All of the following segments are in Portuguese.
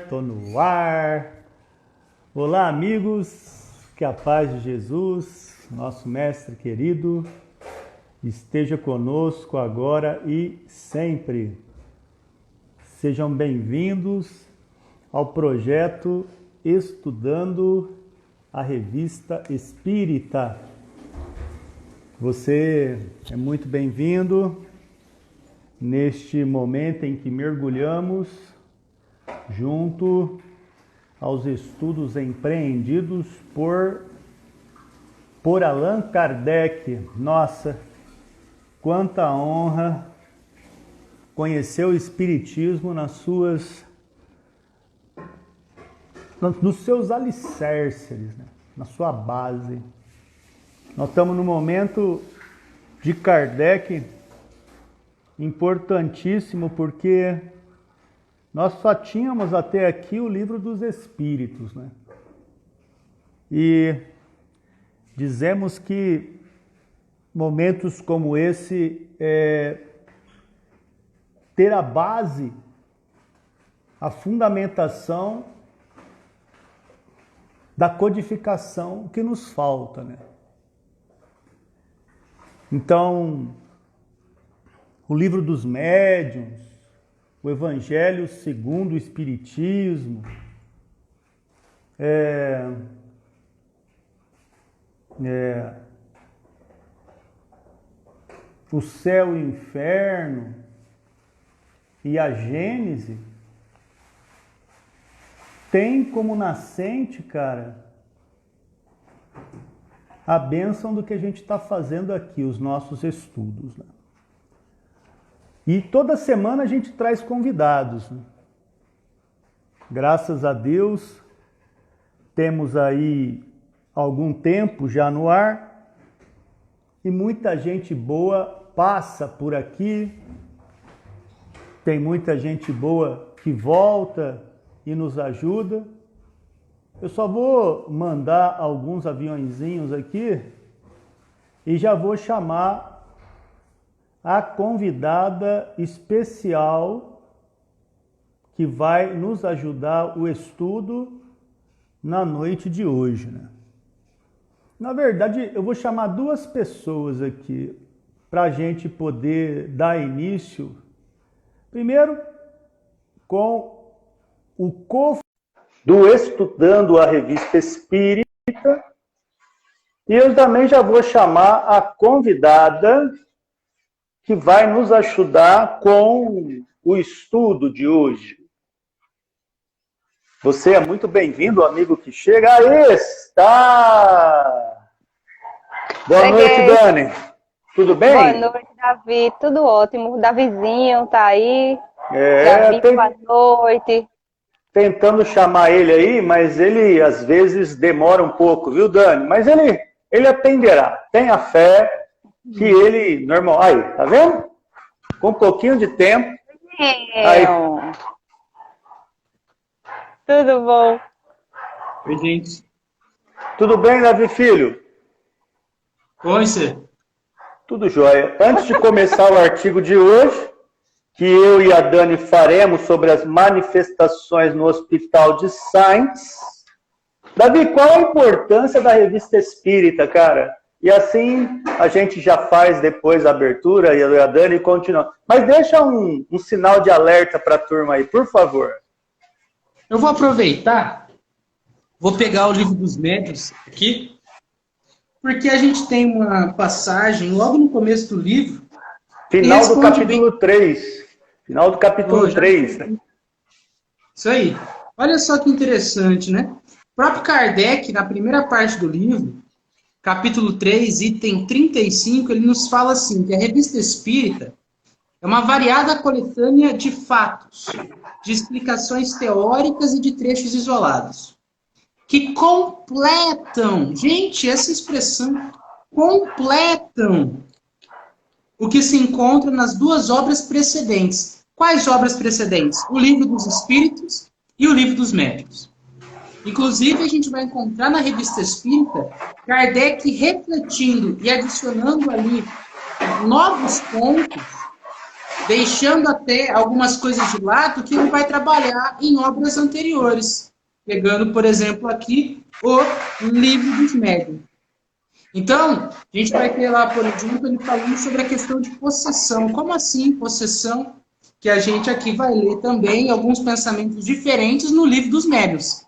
Tô no ar. Olá, amigos, que a paz de Jesus, nosso mestre querido, esteja conosco agora e sempre. Sejam bem-vindos ao projeto Estudando a Revista Espírita. Você é muito bem-vindo neste momento em que mergulhamos junto aos estudos empreendidos por Allan Kardec. Nossa, quanta honra conhecer o Espiritismo nos seus alicerces, né? Na sua base. Nós estamos no momento de Kardec importantíssimo, porque nós só tínhamos até aqui o Livro dos Espíritos, né? E dizemos que momentos como esse ter a base, a fundamentação da codificação que nos falta, né? Então, o Livro dos Médiuns, o Evangelho segundo o Espiritismo, o Céu e o Inferno e a Gênese, tem como nascente, cara, a bênção do que a gente está fazendo aqui, os nossos estudos, né? E toda semana a gente traz convidados, né? Graças a Deus, temos aí algum tempo já no ar e muita gente boa passa por aqui. Tem muita gente boa que volta e nos ajuda. Eu só vou mandar alguns aviõezinhos aqui e já vou chamar a convidada especial que vai nos ajudar o estudo na noite de hoje, né? Na verdade, eu vou chamar duas pessoas aqui para a gente poder dar início. Primeiro, com o do Estudando a Revista Espírita, e eu também já vou chamar a convidada que vai nos ajudar com o estudo de hoje. Você é muito bem-vindo, amigo que chega. Aí está! Boa noite, Dani. Tudo bem? Boa noite, Davi. Tudo ótimo. O Davizinho tá aí. Davi, boa noite. Tentando chamar ele aí, mas ele às vezes demora um pouco, viu, Dani? Mas ele atenderá. Tenha fé que ele normal. Aí, tá vendo? Com um pouquinho de tempo. Aí. Tudo bom? Oi, gente. Tudo bem, Davi Filho? Oi, você. Tudo jóia. Antes de começar o artigo de hoje, que eu e a Dani faremos sobre as manifestações no Hospital de Sainz. Davi, qual a importância da Revista Espírita, cara? E assim a gente já faz depois a abertura e a Dani continua. Mas deixa um sinal de alerta para a turma aí, por favor. Eu vou aproveitar, vou pegar o Livro dos Médiuns aqui, porque a gente tem uma passagem logo no começo do livro. Final do capítulo 3. Final do capítulo 3. Isso aí. Olha só que interessante, né? O próprio Kardec, na primeira parte do livro, capítulo 3, item 35, ele nos fala assim, que a Revista Espírita é uma variada coletânea de fatos, de explicações teóricas e de trechos isolados, que completam, gente, essa expressão, completam o que se encontra nas duas obras precedentes. Quais obras precedentes? O Livro dos Espíritos e o Livro dos Médiuns. Inclusive, a gente vai encontrar na Revista Espírita Kardec refletindo e adicionando ali novos pontos deixando até algumas coisas de lado que ele vai trabalhar em obras anteriores. Pegando, por exemplo, aqui o Livro dos Médiuns. Então, a gente vai ter lá, por exemplo, ele falando sobre a questão de possessão. Como assim possessão? Que a gente aqui vai ler também alguns pensamentos diferentes no Livro dos Médiuns,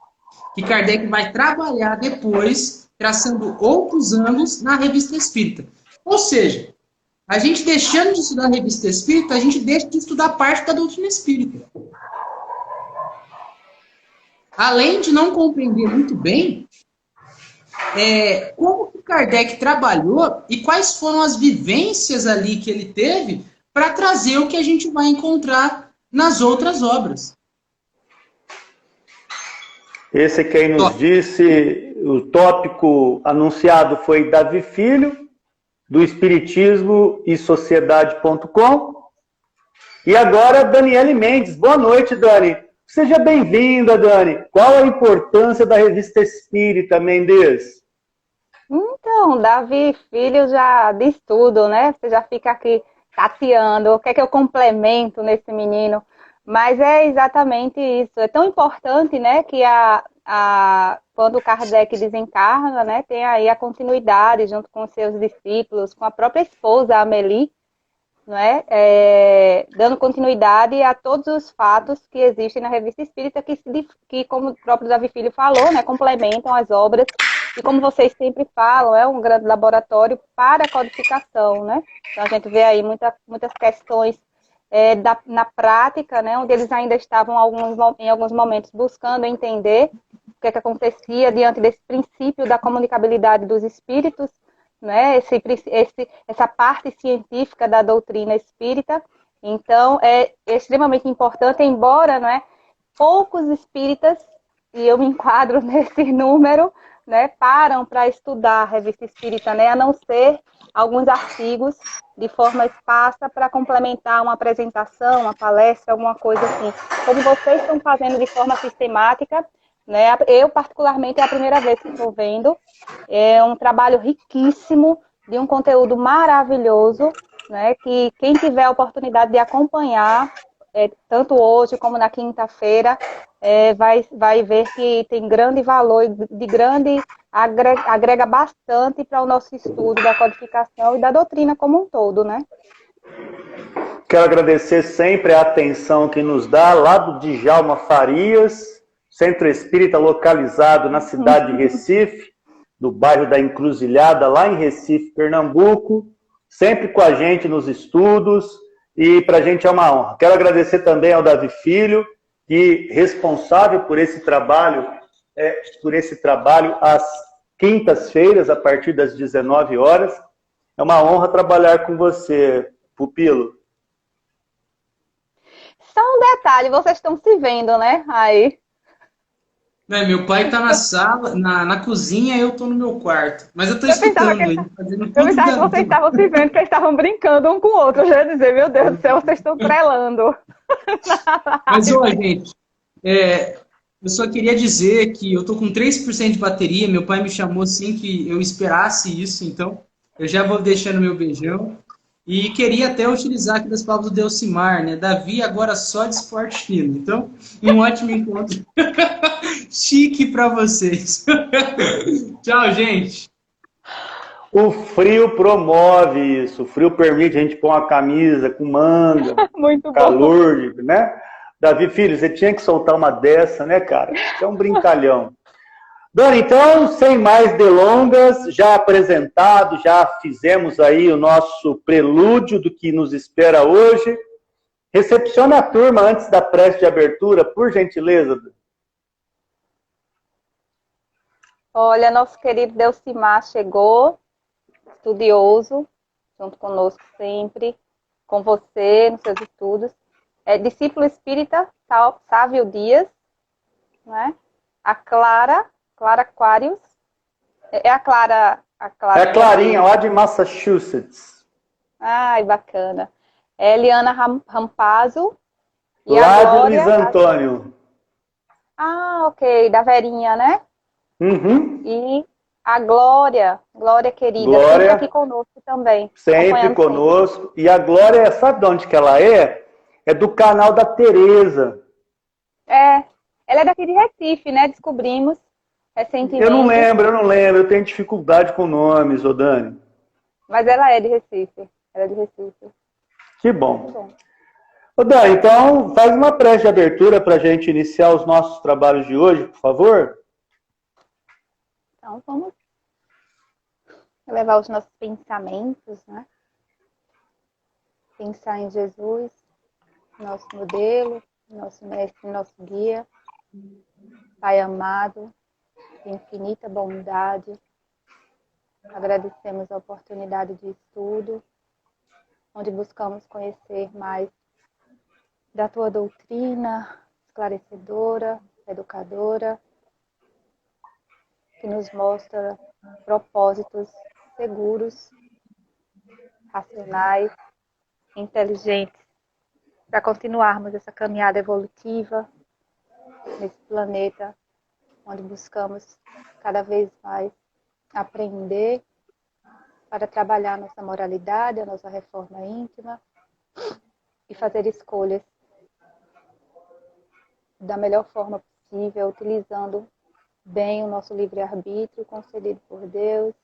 que Kardec vai trabalhar depois, traçando outros ângulos na Revista Espírita. Ou seja, a gente deixando de estudar a Revista Espírita, a gente deixa de estudar parte da doutrina espírita. Além de não compreender muito bem como que Kardec trabalhou e quais foram as vivências ali que ele teve para trazer o que a gente vai encontrar nas outras obras. Esse quem nos disse, o tópico anunciado foi Davi Filho, do Espiritismo e Sociedade.com. E agora, Daniele Mendes. Boa noite, Dani. Seja bem-vinda, Dani. Qual a importância da Revista Espírita, Mendes? Então, Davi Filho já diz tudo, né? Você já fica aqui tateando, o que é que eu complemento nesse menino? Mas é exatamente isso. É tão importante, né, que quando o Kardec desencarna, né, tem aí a continuidade junto com os seus discípulos, com a própria esposa, Amélie, né, dando continuidade a todos os fatos que existem na Revista Espírita, que como o próprio Davi Filho falou, né, complementam as obras. E como vocês sempre falam, é um grande laboratório para a codificação, né? Então a gente vê aí muitas questões na prática, né? Onde eles ainda estavam em alguns momentos buscando entender o que acontecia diante desse princípio da comunicabilidade dos espíritos, né? Essa parte científica da doutrina espírita. Então é extremamente importante, embora, né, poucos espíritas, e eu me enquadro nesse número, né, param para estudar a Revista Espírita, né, a não ser alguns artigos de forma esparsa para complementar uma apresentação, uma palestra, alguma coisa assim. Como vocês estão fazendo de forma sistemática, né, eu particularmente é a primeira vez que estou vendo, é um trabalho riquíssimo, de um conteúdo maravilhoso, né, que quem tiver a oportunidade de acompanhar, tanto hoje como na quinta-feira, vai ver que tem grande valor e agrega bastante para o nosso estudo da codificação e da doutrina como um todo, né? Quero agradecer sempre a atenção que nos dá lá do Djalma Farias, Centro Espírita localizado na cidade de Recife, no bairro da Encruzilhada, lá em Recife, Pernambuco, sempre com a gente nos estudos, e para a gente é uma honra. Quero agradecer também ao Davi Filho, que responsável por esse trabalho às quintas-feiras, a partir das 19 horas. É uma honra trabalhar com você, pupilo. Só um detalhe, vocês estão se vendo, né? Aí. Meu pai está na sala, na cozinha, eu estou no meu quarto. Mas eu estou escutando ele fazendo tudo. Eu pensava que vocês estavam se vendo, que eles estavam brincando um com o outro. Eu já ia dizer, meu Deus do céu, vocês estão trelando. Mas, ó, gente, eu só queria dizer que eu tô com 3% de bateria. Meu pai me chamou assim que eu esperasse isso, então eu já vou deixando meu beijão. E queria até utilizar aqui das palavras do Delcimar, né? Davi agora só de esporte fino. Então, um ótimo encontro. Chique para vocês. Tchau, gente. O frio promove isso. O frio permite a gente pôr uma camisa com manga, muito calor, bom, né? Davi Filho, você tinha que soltar uma dessa, né, cara? Você é um brincalhão. Dani, então, sem mais delongas, já apresentado, já fizemos aí o nosso prelúdio do que nos espera hoje. Recepciona a turma antes da prece de abertura, por gentileza. Olha, nosso querido Delcimar chegou, estudioso, junto conosco sempre, com você nos seus estudos. Discípulo espírita, Sávio Dias, né? A Clara Aquarius. É a Clara. É a Clarinha, lá de Massachusetts. Ai, bacana. É Eliana Rampazzo. E lá de Luiz Antônio. Ah, ok, da Verinha, né? Uhum. E A Glória, Glória querida, Glória, sempre aqui conosco também. sempre conosco. Sempre. E a Glória, sabe de onde que ela é? É do canal da Tereza. Ela é daqui de Recife, né? Descobrimos recentemente. Eu não lembro. Eu tenho dificuldade com nomes, ô Dani. Mas ela é de Recife. Ela é de Recife. Que bom. Ô Dani, então faz uma prece de abertura para a gente iniciar os nossos trabalhos de hoje, por favor. Então vamos elevar os nossos pensamentos, né? Pensar em Jesus, nosso modelo, nosso mestre, nosso guia, Pai amado, de infinita bondade. Agradecemos a oportunidade de estudo, onde buscamos conhecer mais da tua doutrina esclarecedora, educadora, que nos mostra propósitos seguros, racionais, inteligentes, para continuarmos essa caminhada evolutiva nesse planeta, onde buscamos cada vez mais aprender para trabalhar a nossa moralidade, a nossa reforma íntima e fazer escolhas da melhor forma possível, utilizando bem o nosso livre-arbítrio concedido por Deus,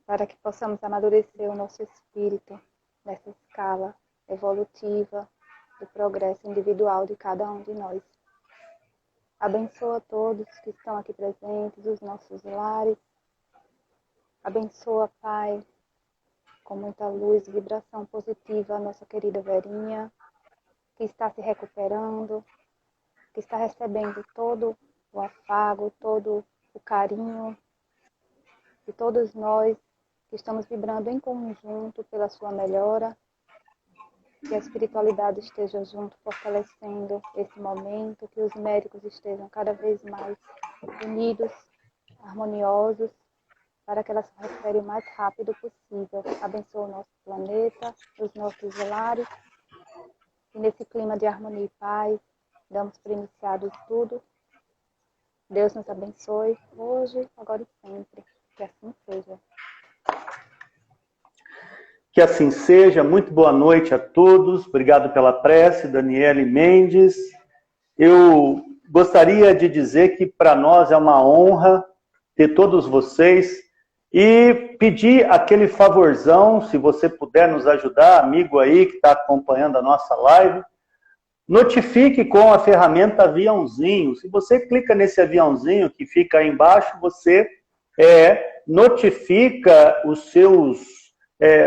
para que possamos amadurecer o nosso espírito nessa escala evolutiva do progresso individual de cada um de nós. Abençoa todos que estão aqui presentes, os nossos lares. Abençoa, Pai, com muita luz e vibração positiva, a nossa querida Verinha, que está se recuperando, que está recebendo todo o afago, todo o carinho de todos nós que estamos vibrando em conjunto pela sua melhora. Que a espiritualidade esteja junto, fortalecendo esse momento, que os médicos estejam cada vez mais unidos, harmoniosos, para que ela se recupere o mais rápido possível. Abençoa o nosso planeta, os nossos lares, e nesse clima de harmonia e paz, damos por iniciado tudo. Deus nos abençoe hoje, agora e sempre. Que assim seja. Que assim seja. Muito boa noite a todos. Obrigado pela prece, Daniele Mendes. Eu gostaria de dizer que para nós é uma honra ter todos vocês e pedir aquele favorzão, se você puder nos ajudar, amigo aí que está acompanhando a nossa live, notifique com a ferramenta aviãozinho. Se você clica nesse aviãozinho que fica aí embaixo, você notifica os seus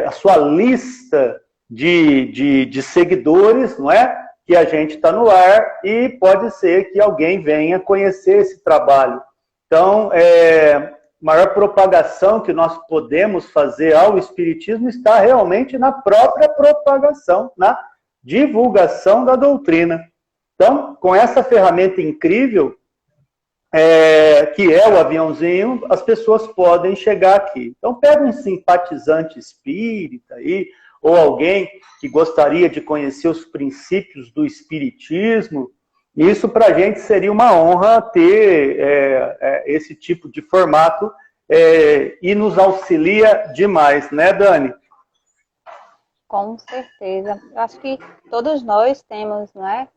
a sua lista de seguidores, não é? Que a gente está no ar e pode ser que alguém venha conhecer esse trabalho. Então, a maior propagação que nós podemos fazer ao Espiritismo está realmente na própria propagação, na divulgação da doutrina. Então, com essa ferramenta incrível, que é o aviãozinho, as pessoas podem chegar aqui. Então, pega um simpatizante espírita aí, ou alguém que gostaria de conhecer os princípios do espiritismo. Isso para a gente seria uma honra ter esse tipo de formato e nos auxilia demais, né, Dani? Com certeza. Eu acho que todos nós temos, né,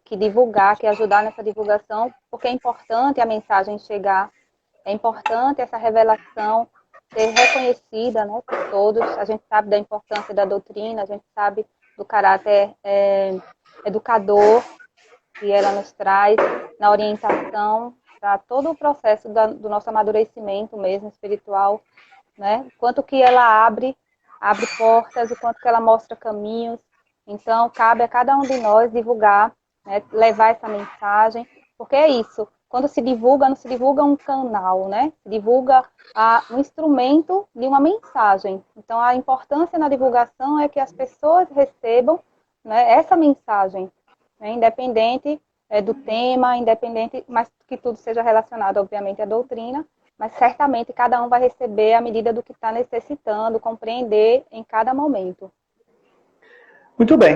que divulgar, que ajudar nessa divulgação, porque é importante a mensagem chegar, é importante essa revelação ser reconhecida, né, por todos. A gente sabe da importância da doutrina, a gente sabe do caráter educador que ela nos traz na orientação para todo o processo do nosso amadurecimento mesmo espiritual, né? Quanto que ela abre portas, o quanto que ela mostra caminhos. Então, cabe a cada um de nós divulgar, né, levar essa mensagem, porque é isso. Quando se divulga, não se divulga um canal, né? Se divulga um instrumento de uma mensagem. Então, a importância na divulgação é que as pessoas recebam, né, essa mensagem, né, independente do tema, independente, mas que tudo seja relacionado, obviamente, à doutrina, mas certamente cada um vai receber à medida do que está necessitando, compreender em cada momento. Muito bem.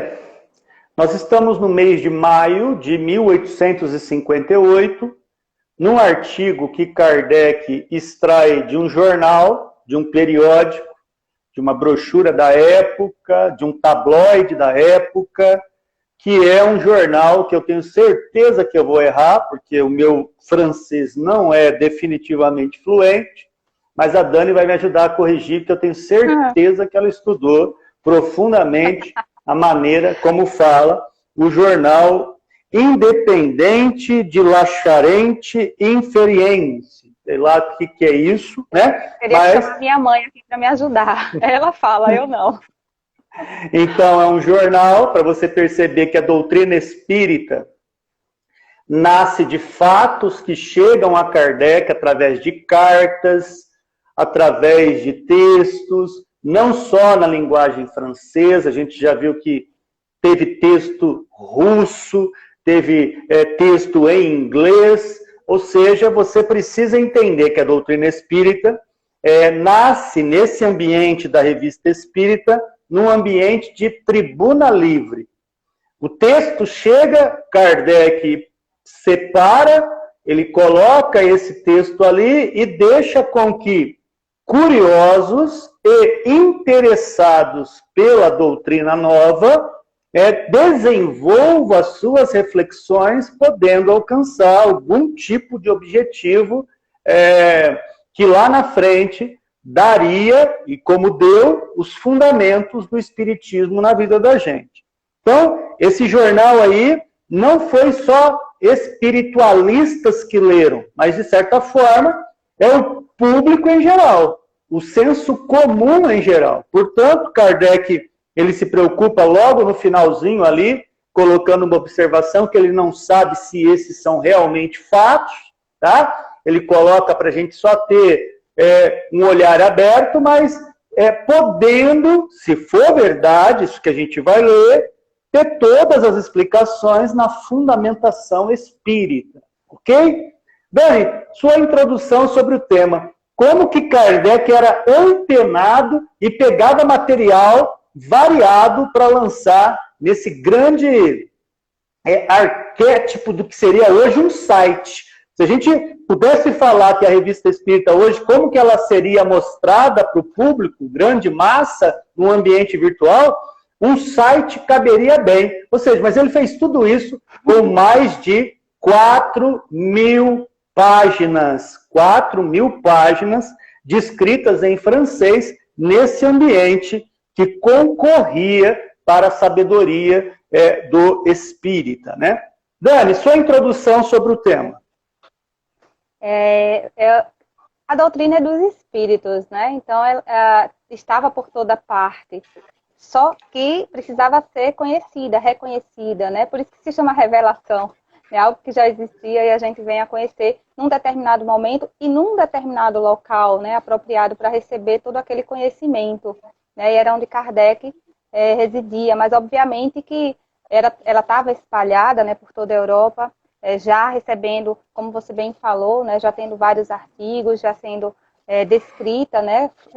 Nós estamos no mês de maio de 1858, num artigo que Kardec extrai de um jornal, de um periódico, de uma brochura da época, de um tabloide da época, que é um jornal que eu tenho certeza que eu vou errar, porque o meu francês não é definitivamente fluente, mas a Dani vai me ajudar a corrigir, porque eu tenho certeza que ela estudou profundamente a maneira como fala o jornal Independente de La Charente Inferiense. Sei lá o que é isso, né? Queria chamar minha mãe aqui para me ajudar. Ela fala, eu não. Então, é um jornal para você perceber que a doutrina espírita nasce de fatos que chegam a Kardec através de cartas, através de textos, não só na linguagem francesa, a gente já viu que teve texto russo, teve texto em inglês, ou seja, você precisa entender que a doutrina espírita nasce nesse ambiente da revista espírita, num ambiente de tribuna livre. O texto chega, Kardec separa, ele coloca esse texto ali e deixa com que curiosos e interessados pela doutrina nova desenvolvam as suas reflexões, podendo alcançar algum tipo de objetivo que lá na frente daria, e como deu, os fundamentos do espiritismo na vida da gente. Então, esse jornal aí não foi só espiritualistas que leram, mas, de certa forma, é o público em geral, o senso comum em geral. Portanto, Kardec, ele se preocupa logo no finalzinho ali, colocando uma observação que ele não sabe se esses são realmente fatos, tá? Ele coloca para a gente só ter um olhar aberto, mas podendo, se for verdade, isso que a gente vai ler, ter todas as explicações na fundamentação espírita, ok? Dani, sua introdução sobre o tema. Como que Kardec era antenado e pegava material variado para lançar nesse grande arquétipo do que seria hoje um site. Se a gente pudesse falar que a revista espírita hoje, como que ela seria mostrada para o público, grande massa, no ambiente virtual, um site caberia bem. Ou seja, mas ele fez tudo isso com mais de 4.000 páginas. 4.000 páginas descritas em francês nesse ambiente que concorria para a sabedoria do espírita, né? Dani, sua introdução sobre o tema. A doutrina é dos espíritos, né? Então, ela estava por toda parte. Só que precisava ser conhecida, reconhecida, né? Por isso que se chama revelação. É algo que já existia e a gente vem a conhecer num determinado momento e num determinado local, né? Apropriado para receber todo aquele conhecimento, né? E era onde Kardec residia. Mas, obviamente, que ela estava espalhada, né, por toda a Europa, já recebendo, como você bem falou, né, já tendo vários artigos, já sendo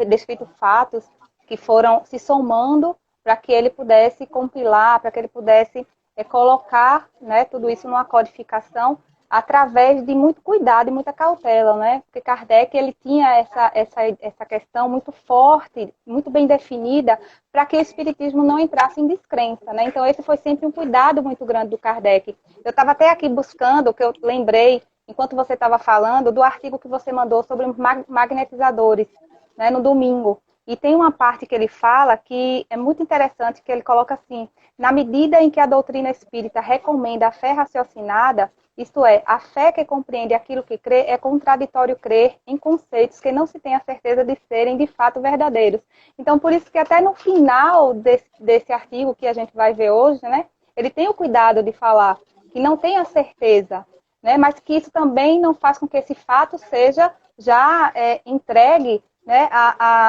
descrito fatos que foram se somando para que ele pudesse compilar, para que ele pudesse colocar, né, tudo isso numa codificação através de muito cuidado e muita cautela, né? Porque Kardec ele tinha essa questão muito forte, muito bem definida, para que o espiritismo não entrasse em descrença, né? Então esse foi sempre um cuidado muito grande do Kardec. Eu estava até aqui buscando, que eu lembrei, enquanto você estava falando, do artigo que você mandou sobre os magnetizadores, né, no domingo. E tem uma parte que ele fala que é muito interessante, que ele coloca assim: na medida em que a doutrina espírita recomenda a fé raciocinada, isto é, a fé que compreende aquilo que crê, é contraditório crer em conceitos que não se tem a certeza de serem de fato verdadeiros. Então, por isso que até no final desse artigo que a gente vai ver hoje, né, ele tem o cuidado de falar que não tem a certeza, né, mas que isso também não faz com que esse fato seja já entregue, né,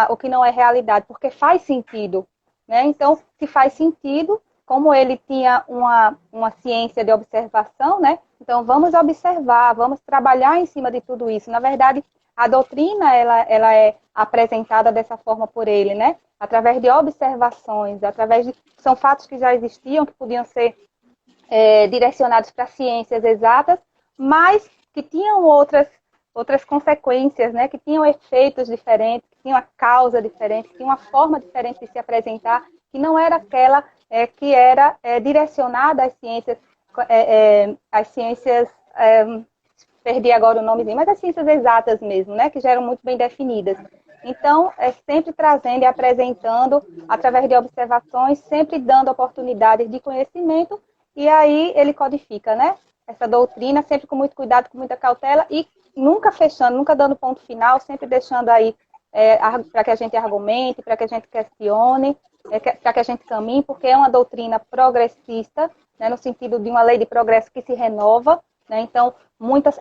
o que não é realidade, porque faz sentido, né? Então, se faz sentido, como ele tinha uma ciência de observação, né? Então, vamos observar, vamos trabalhar em cima de tudo isso. Na verdade, a doutrina, ela é apresentada dessa forma por ele, né? Através de observações, são fatos que já existiam, que podiam ser direcionados para ciências exatas, mas que tinham outras consequências, né? Que tinham efeitos diferentes, que tinham uma causa diferente, que tinham uma forma diferente de se apresentar, que não era aquela que era direcionada às ciências, perdi agora o nomezinho, mas as ciências exatas mesmo, né? Que já eram muito bem definidas. Então, sempre trazendo e apresentando, através de observações, sempre dando oportunidades de conhecimento, e aí ele codifica, né? Essa doutrina, sempre com muito cuidado, com muita cautela, e nunca fechando, nunca dando ponto final, sempre deixando aí para que a gente argumente, para que a gente questione, para que a gente caminhe, porque é uma doutrina progressista, né, no sentido de uma lei de progresso que se renova, né? Então,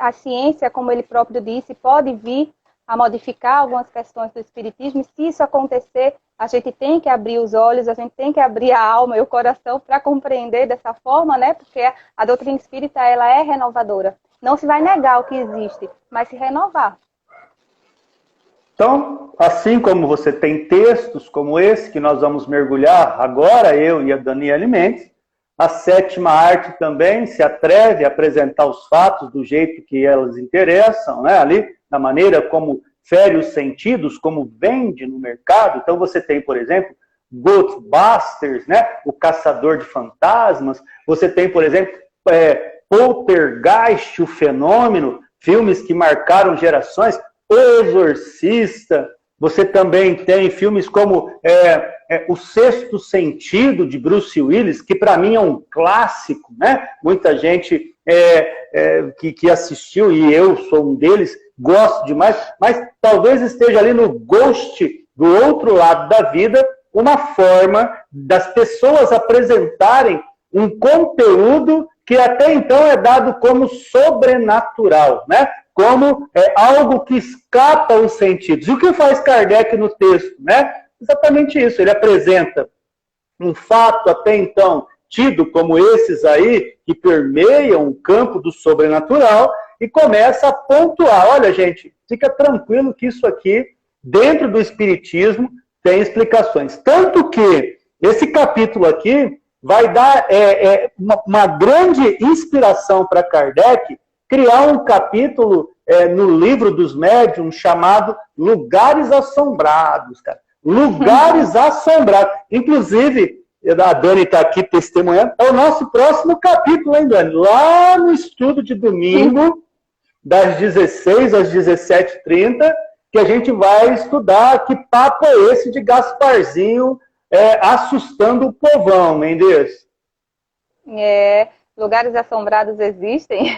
a ciência, como ele próprio disse, pode vir a modificar algumas questões do espiritismo, e se isso acontecer, a gente tem que abrir os olhos, a gente tem que abrir a alma e o coração para compreender dessa forma, né? Porque a doutrina espírita, ela é renovadora. Não se vai negar o que existe, mas se renovar. Então, assim como você tem textos como esse, que nós vamos mergulhar agora, eu e a Daniele Mendes, a sétima arte também se atreve a apresentar os fatos do jeito que elas interessam, né? Ali, da maneira como fere os sentidos, como vende no mercado. Então você tem, por exemplo, Ghostbusters, né? O Caçador de Fantasmas. Você tem, por exemplo, Poltergeist, o Fenômeno, filmes que marcaram gerações. O Exorcista. Você também tem filmes como O Sexto Sentido, de Bruce Willis, que para mim é um clássico, né? Muita gente que assistiu, e eu sou um deles, gosto demais, mas talvez esteja ali no Ghost, do outro lado da vida, uma forma das pessoas apresentarem um conteúdo que até então é dado como sobrenatural, né? Como algo que escapa aos sentidos. E o que faz Kardec no texto, né? Exatamente isso. Ele apresenta um fato até então tido como esses aí, que permeiam o campo do sobrenatural, e começa a pontuar. Olha, gente, fica tranquilo que isso aqui, dentro do Espiritismo, tem explicações. Tanto que esse capítulo aqui vai dar uma grande inspiração para Kardec criar um capítulo no livro dos médiuns chamado Lugares Assombrados, cara. Lugares Assombrados. Inclusive, a Dani está aqui testemunhando, é o nosso próximo capítulo, hein, Dani? Lá no estudo de domingo, das 16 às 17h30, que a gente vai estudar que papo é esse de Gasparzinho assustando o povão, Mendes. Lugares assombrados existem.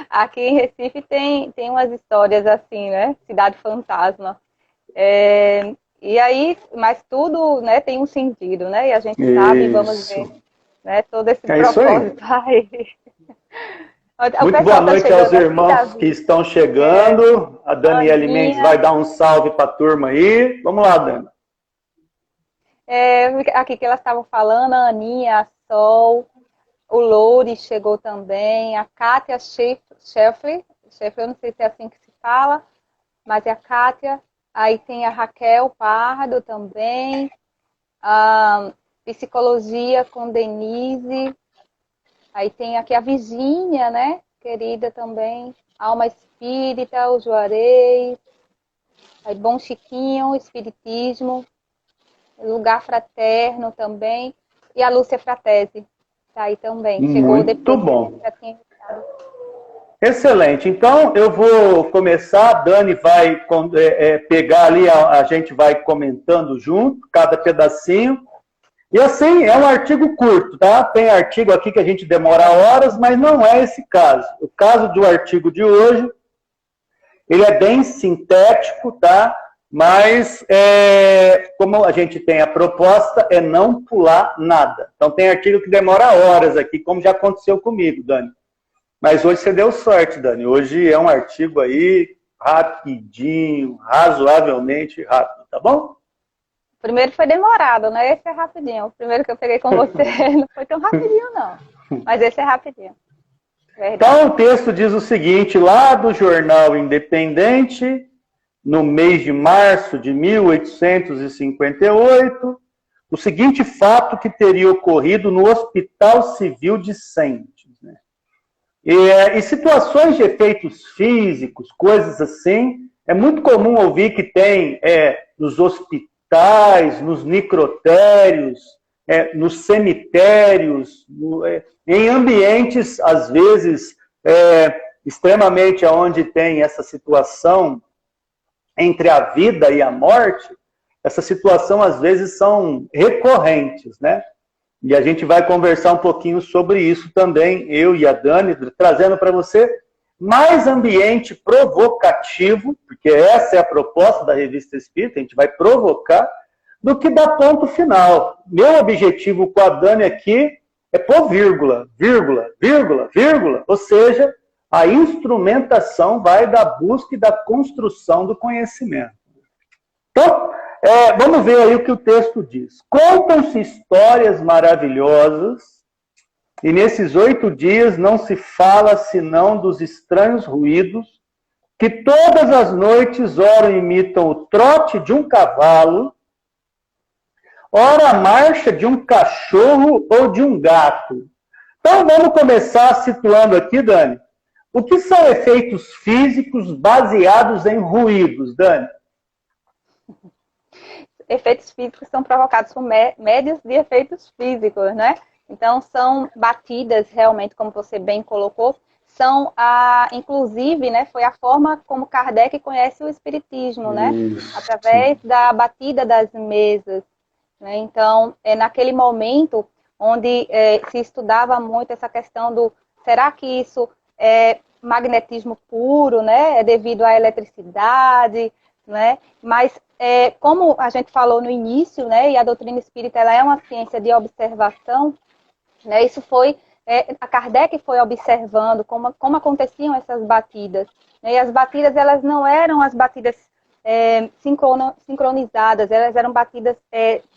Aqui em Recife tem umas histórias assim, né? Cidade fantasma. E aí, mas tudo, né, tem um sentido, né? E a gente sabe, vamos ver, né, todo esse propósito aí. Muito boa noite aos irmãos que estão chegando. A Daniele Mendes vai dar um salve para a turma aí. Vamos lá, Dani. Aqui que elas estavam falando, a Aninha, a Sol, o Loure chegou também, a Kátia Scheffler, eu não sei se é assim que se fala, mas é a Kátia. Aí tem a Raquel Pardo também, a Psicologia com Denise. Aí tem aqui a Virgínia, né? Querida também. Alma Espírita, o Juarez. Aí Bom Chiquinho, Espiritismo. Lugar Fraterno também. E a Lúcia Fratesi. Tá aí também. Chegou muito depois. Bom. Excelente. Então, eu vou começar. A Dani vai pegar ali, a gente vai comentando junto, cada pedacinho. E assim, é um artigo curto, tá? Tem artigo aqui que a gente demora horas, mas não é esse caso. O caso do artigo de hoje, ele é bem sintético, tá? Mas, como a gente tem a proposta, é não pular nada. Então, tem artigo que demora horas aqui, como já aconteceu comigo, Dani. Mas hoje você deu sorte, Dani. Hoje é um artigo aí rapidinho, razoavelmente rápido, tá bom? O primeiro foi demorado, né? Esse é rapidinho. O primeiro que eu peguei com você não foi tão rapidinho, não. Mas esse é rapidinho. Verdade. Então, o texto diz o seguinte, lá do Jornal Independente, no mês de março de 1858, o seguinte fato que teria ocorrido no Hospital Civil de Sentes. Né? E situações de efeitos físicos, coisas assim, é muito comum ouvir que tem nos hospitais, nos necrotérios, nos cemitérios, em ambientes, às vezes, extremamente onde tem essa situação entre a vida e a morte, essa situação, às vezes, são recorrentes, né? E a gente vai conversar um pouquinho sobre isso também, eu e a Dani, trazendo para você mais ambiente provocativo, porque essa é a proposta da Revista Espírita, a gente vai provocar, do que dar ponto final. Meu objetivo com a Dani aqui é pôr vírgula, vírgula, vírgula, vírgula, ou seja, a instrumentação vai da busca e da construção do conhecimento. Então, vamos ver aí o que o texto diz. Contam-se histórias maravilhosas, e nesses 8 dias não se fala senão dos estranhos ruídos que todas as noites ora imitam o trote de um cavalo, ora a marcha de um cachorro ou de um gato. Então vamos começar situando aqui, Dani. O que são efeitos físicos baseados em ruídos, Dani? Efeitos físicos são provocados por médios de efeitos físicos, né? Então, são batidas, realmente, como você bem colocou, são, inclusive, né, foi a forma como Kardec conhece o Espiritismo, né? Através da batida das mesas. Né? Então, naquele momento onde se estudava muito essa questão do, será que isso é magnetismo puro, né? É devido à eletricidade, né? Mas, como a gente falou no início, né, e a doutrina espírita ela é uma ciência de observação, né, isso foi, a Kardec foi observando como aconteciam essas batidas. Né, e as batidas, elas não eram as batidas sincronizadas, elas eram batidas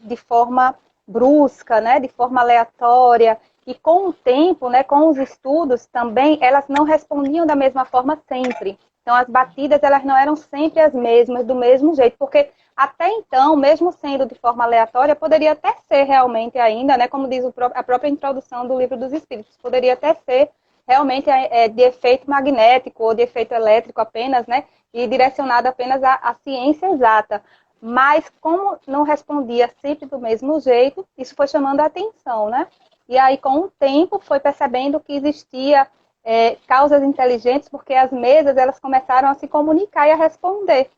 de forma brusca, né, de forma aleatória, e com o tempo, né, com os estudos também, elas não respondiam da mesma forma sempre. Então, as batidas, elas não eram sempre as mesmas, do mesmo jeito, porque até então, mesmo sendo de forma aleatória, poderia até ser realmente ainda, né, como diz a própria introdução do Livro dos Espíritos, poderia até ser realmente de efeito magnético ou de efeito elétrico apenas, né, e direcionado apenas à ciência exata. Mas, como não respondia sempre do mesmo jeito, isso foi chamando a atenção, né? E aí, com o tempo, foi percebendo que existia causas inteligentes, porque as mesas elas começaram a se comunicar e a responder.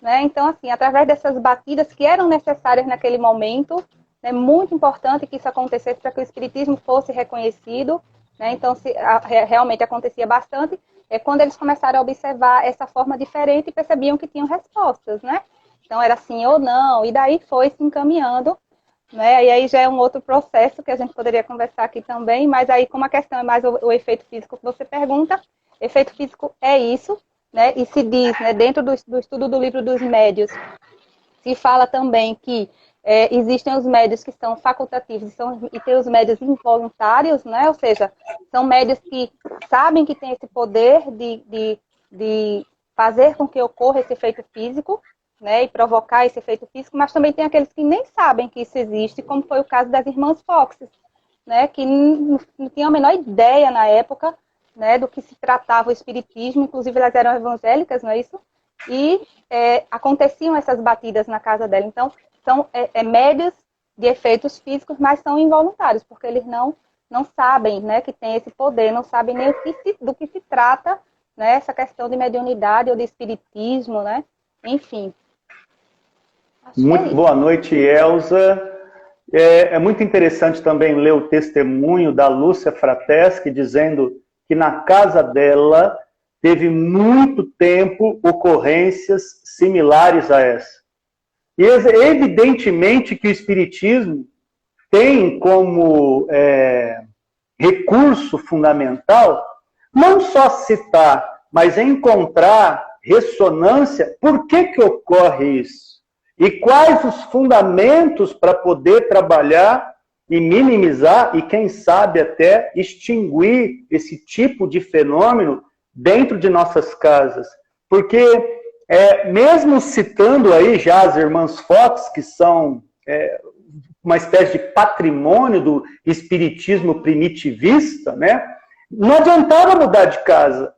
Né? Então, assim, através dessas batidas que eram necessárias naquele momento, é muito importante que isso acontecesse para que o Espiritismo fosse reconhecido. Né? Então, realmente acontecia bastante, quando eles começaram a observar essa forma diferente e percebiam que tinham respostas. Né? Então, era sim ou não, e daí foi se encaminhando. Né? E aí já é um outro processo que a gente poderia conversar aqui também, mas aí como a questão é mais o efeito físico que você pergunta, efeito físico é isso, né? E se diz, né, dentro do estudo do Livro dos Médios, se fala também que existem os médios que são facultativos e tem os médios involuntários, né? Ou seja, são médios que sabem que tem esse poder de fazer com que ocorra esse efeito físico, né, e provocar esse efeito físico, mas também tem aqueles que nem sabem que isso existe, como foi o caso das irmãs Fox, né, que não tinham a menor ideia na época, né, do que se tratava o espiritismo, inclusive elas eram evangélicas, não é isso? E aconteciam essas batidas na casa dela. Então, são médios de efeitos físicos, mas são involuntários, porque eles não sabem, né, que tem esse poder, não sabem nem do que se trata, né, essa questão de mediunidade ou de espiritismo, né, enfim. Muito boa noite, Elza. É muito interessante também ler o testemunho da Lúcia Frateschi, dizendo que na casa dela teve muito tempo ocorrências similares a essa. E evidentemente que o Espiritismo tem como recurso fundamental não só citar, mas encontrar ressonância. Por que ocorre isso? E quais os fundamentos para poder trabalhar e minimizar e, quem sabe, até extinguir esse tipo de fenômeno dentro de nossas casas. Porque, mesmo citando aí já as irmãs Fox, que são uma espécie de patrimônio do espiritismo primitivista, né? Não adiantava mudar de casa.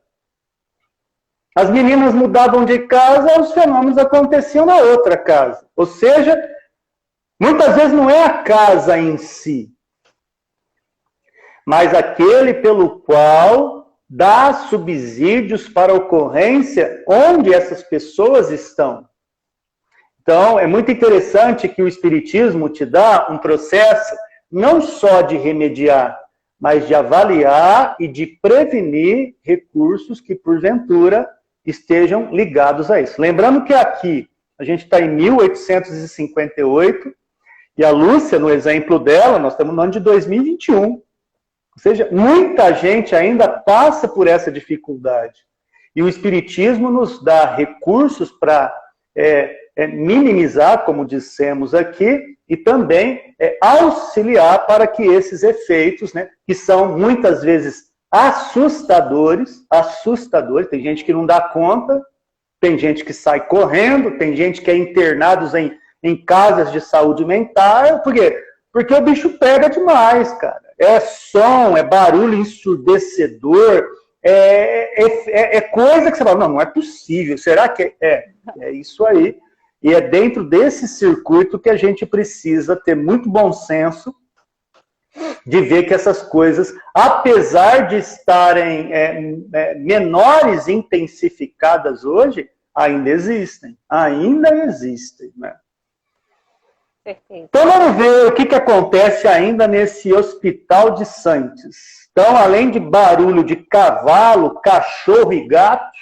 As meninas mudavam de casa, os fenômenos aconteciam na outra casa. Ou seja, muitas vezes não é a casa em si, mas aquele pelo qual dá subsídios para a ocorrência onde essas pessoas estão. Então, é muito interessante que o Espiritismo te dá um processo não só de remediar, mas de avaliar e de prevenir recursos que, porventura, estejam ligados a isso. Lembrando que aqui, a gente está em 1858, e a Lúcia, no exemplo dela, nós estamos no ano de 2021. Ou seja, muita gente ainda passa por essa dificuldade. E o Espiritismo nos dá recursos para minimizar, como dissemos aqui, e também auxiliar para que esses efeitos, né, que são muitas vezes assustadores, tem gente que não dá conta, tem gente que sai correndo, tem gente que é internado em casas de saúde mental. Por quê? Porque o bicho pega demais, cara. É som, é barulho ensurdecedor, é coisa que você fala, não é possível, será que é? É isso aí. E é dentro desse circuito que a gente precisa ter muito bom senso de ver que essas coisas, apesar de estarem menores, intensificadas hoje, ainda existem. Né? Então vamos ver o que acontece ainda nesse Hospital de Santos. Então, além de barulho de cavalo, cachorro e gato,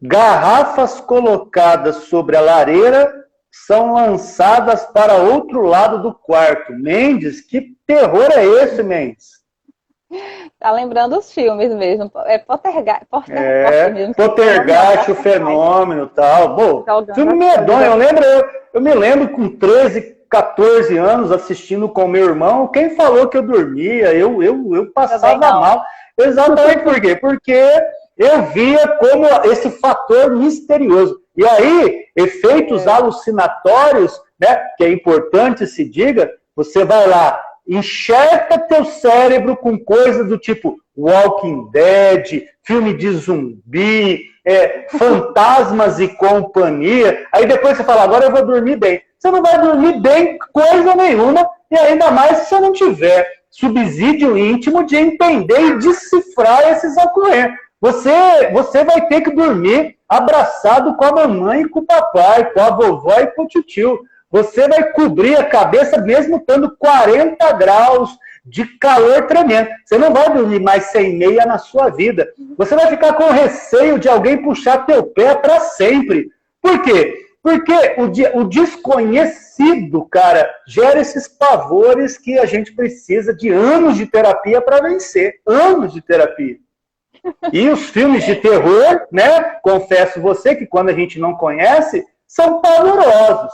garrafas colocadas sobre a lareira são lançadas para outro lado do quarto. Mendes, que terror é esse, Mendes? Tá lembrando os filmes mesmo. É Poltergeist. Poltergeist, o fenômeno e tal. Bom, filme medonho. Eu me lembro com 13, 14 anos assistindo com meu irmão. Quem falou que eu dormia? Eu passava mal. Exatamente por quê? Porque eu via como esse fator misterioso. E aí, efeitos alucinatórios, né, que é importante se diga, você vai lá, enxerga teu cérebro com coisas do tipo Walking Dead, filme de zumbi, fantasmas e companhia. Aí depois você fala, agora eu vou dormir bem. Você não vai dormir bem coisa nenhuma, e ainda mais se você não tiver subsídio íntimo de entender e decifrar esses ocorrentes. Você vai ter que dormir abraçado com a mamãe e com o papai, com a vovó e com o tio. Você vai cobrir a cabeça mesmo estando 40 graus de calor tremendo. Você não vai dormir mais sem meia na sua vida. Você vai ficar com receio de alguém puxar teu pé para sempre. Por quê? Porque o desconhecido, cara, gera esses pavores que a gente precisa de anos de terapia para vencer. Anos de terapia. E os filmes de terror, né? Confesso você que quando a gente não conhece, são pavorosos.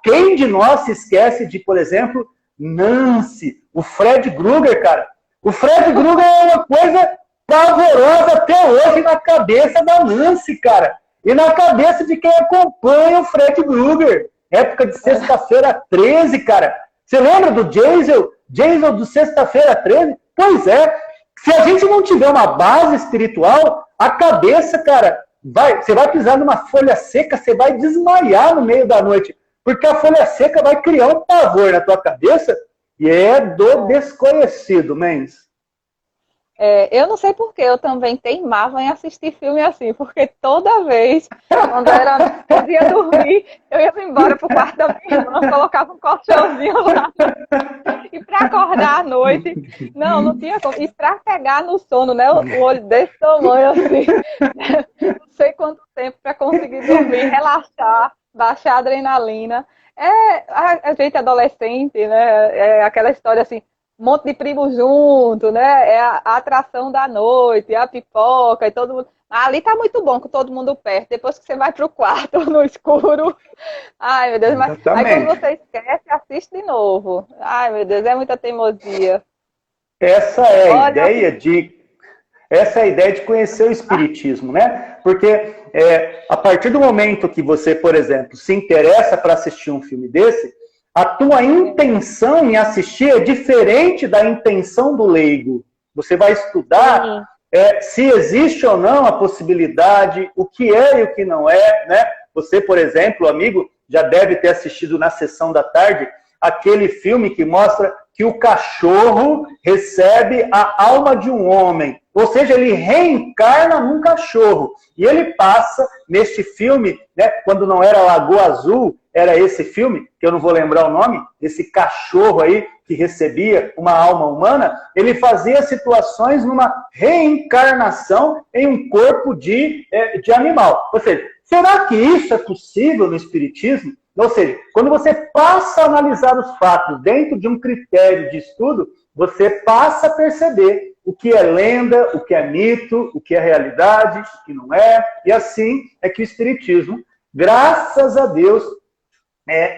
Quem de nós se esquece de, por exemplo, Nancy, o Fred Krueger, cara? O Fred Krueger é uma coisa pavorosa até hoje na cabeça da Nancy, cara. E na cabeça de quem acompanha o Fred Krueger. Época de Sexta-feira 13, cara. Você lembra do Jason do Sexta-feira 13? Pois é. Se a gente não tiver uma base espiritual, a cabeça, cara, você vai pisar numa folha seca, você vai desmaiar no meio da noite. Porque a folha seca vai criar um pavor na tua cabeça e é do desconhecido, Mendes. Eu não sei porquê, eu também teimava em assistir filme assim, porque toda vez, quando eu ia dormir, eu ia embora pro quarto da minha irmã, colocava um colchãozinho lá. E para acordar à noite, não tinha como. E para pegar no sono, né? O olho desse tamanho assim, não sei quanto tempo para conseguir dormir, relaxar, baixar a adrenalina. A gente adolescente, né? É aquela história assim, um monte de primos junto, né? É a atração da noite, a pipoca e todo mundo. Ali tá muito bom com todo mundo perto. Depois que você vai pro quarto no escuro. Ai, meu Deus, mas aí quando você esquece, assiste de novo. Ai, meu Deus, é muita teimosia. Essa é a ideia de conhecer o Espiritismo, né? Porque a partir do momento que você, por exemplo, se interessa para assistir um filme desse, a tua intenção em assistir é diferente da intenção do leigo. Você vai estudar se existe ou não a possibilidade, o que é e o que não é, né? Você, por exemplo, amigo, já deve ter assistido na sessão da tarde aquele filme que mostra que o cachorro recebe a alma de um homem. Ou seja, ele reencarna num cachorro. E ele passa, neste filme, né, quando não era Lagoa Azul, era esse filme, que eu não vou lembrar o nome, esse cachorro aí que recebia uma alma humana, ele fazia situações numa reencarnação em um corpo de animal. Ou seja, será que isso é possível no Espiritismo? Ou seja, quando você passa a analisar os fatos dentro de um critério de estudo, você passa a perceber o que é lenda, o que é mito, o que é realidade, o que não é. E assim é que o Espiritismo, graças a Deus,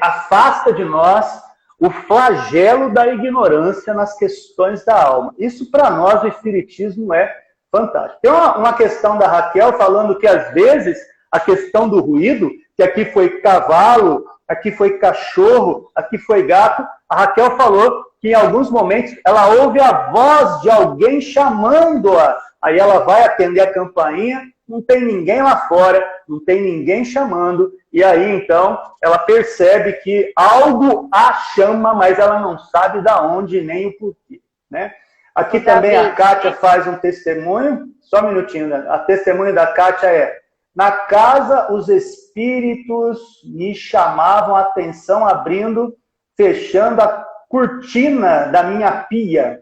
afasta de nós o flagelo da ignorância nas questões da alma. Isso, para nós, o Espiritismo é fantástico. Tem uma questão da Raquel falando que, às vezes, a questão do ruído, que aqui foi cavalo, aqui foi cachorro, aqui foi gato, a Raquel falou que em alguns momentos ela ouve a voz de alguém chamando-a. Aí ela vai atender a campainha, não tem ninguém lá fora, não tem ninguém chamando, e aí então ela percebe que algo a chama, mas ela não sabe de onde nem o porquê, né? Aqui também a Kátia faz um testemunho, só um minutinho, né? A testemunho da Kátia é: na casa os espíritos me chamavam a atenção abrindo, fechando a cortina da minha pia.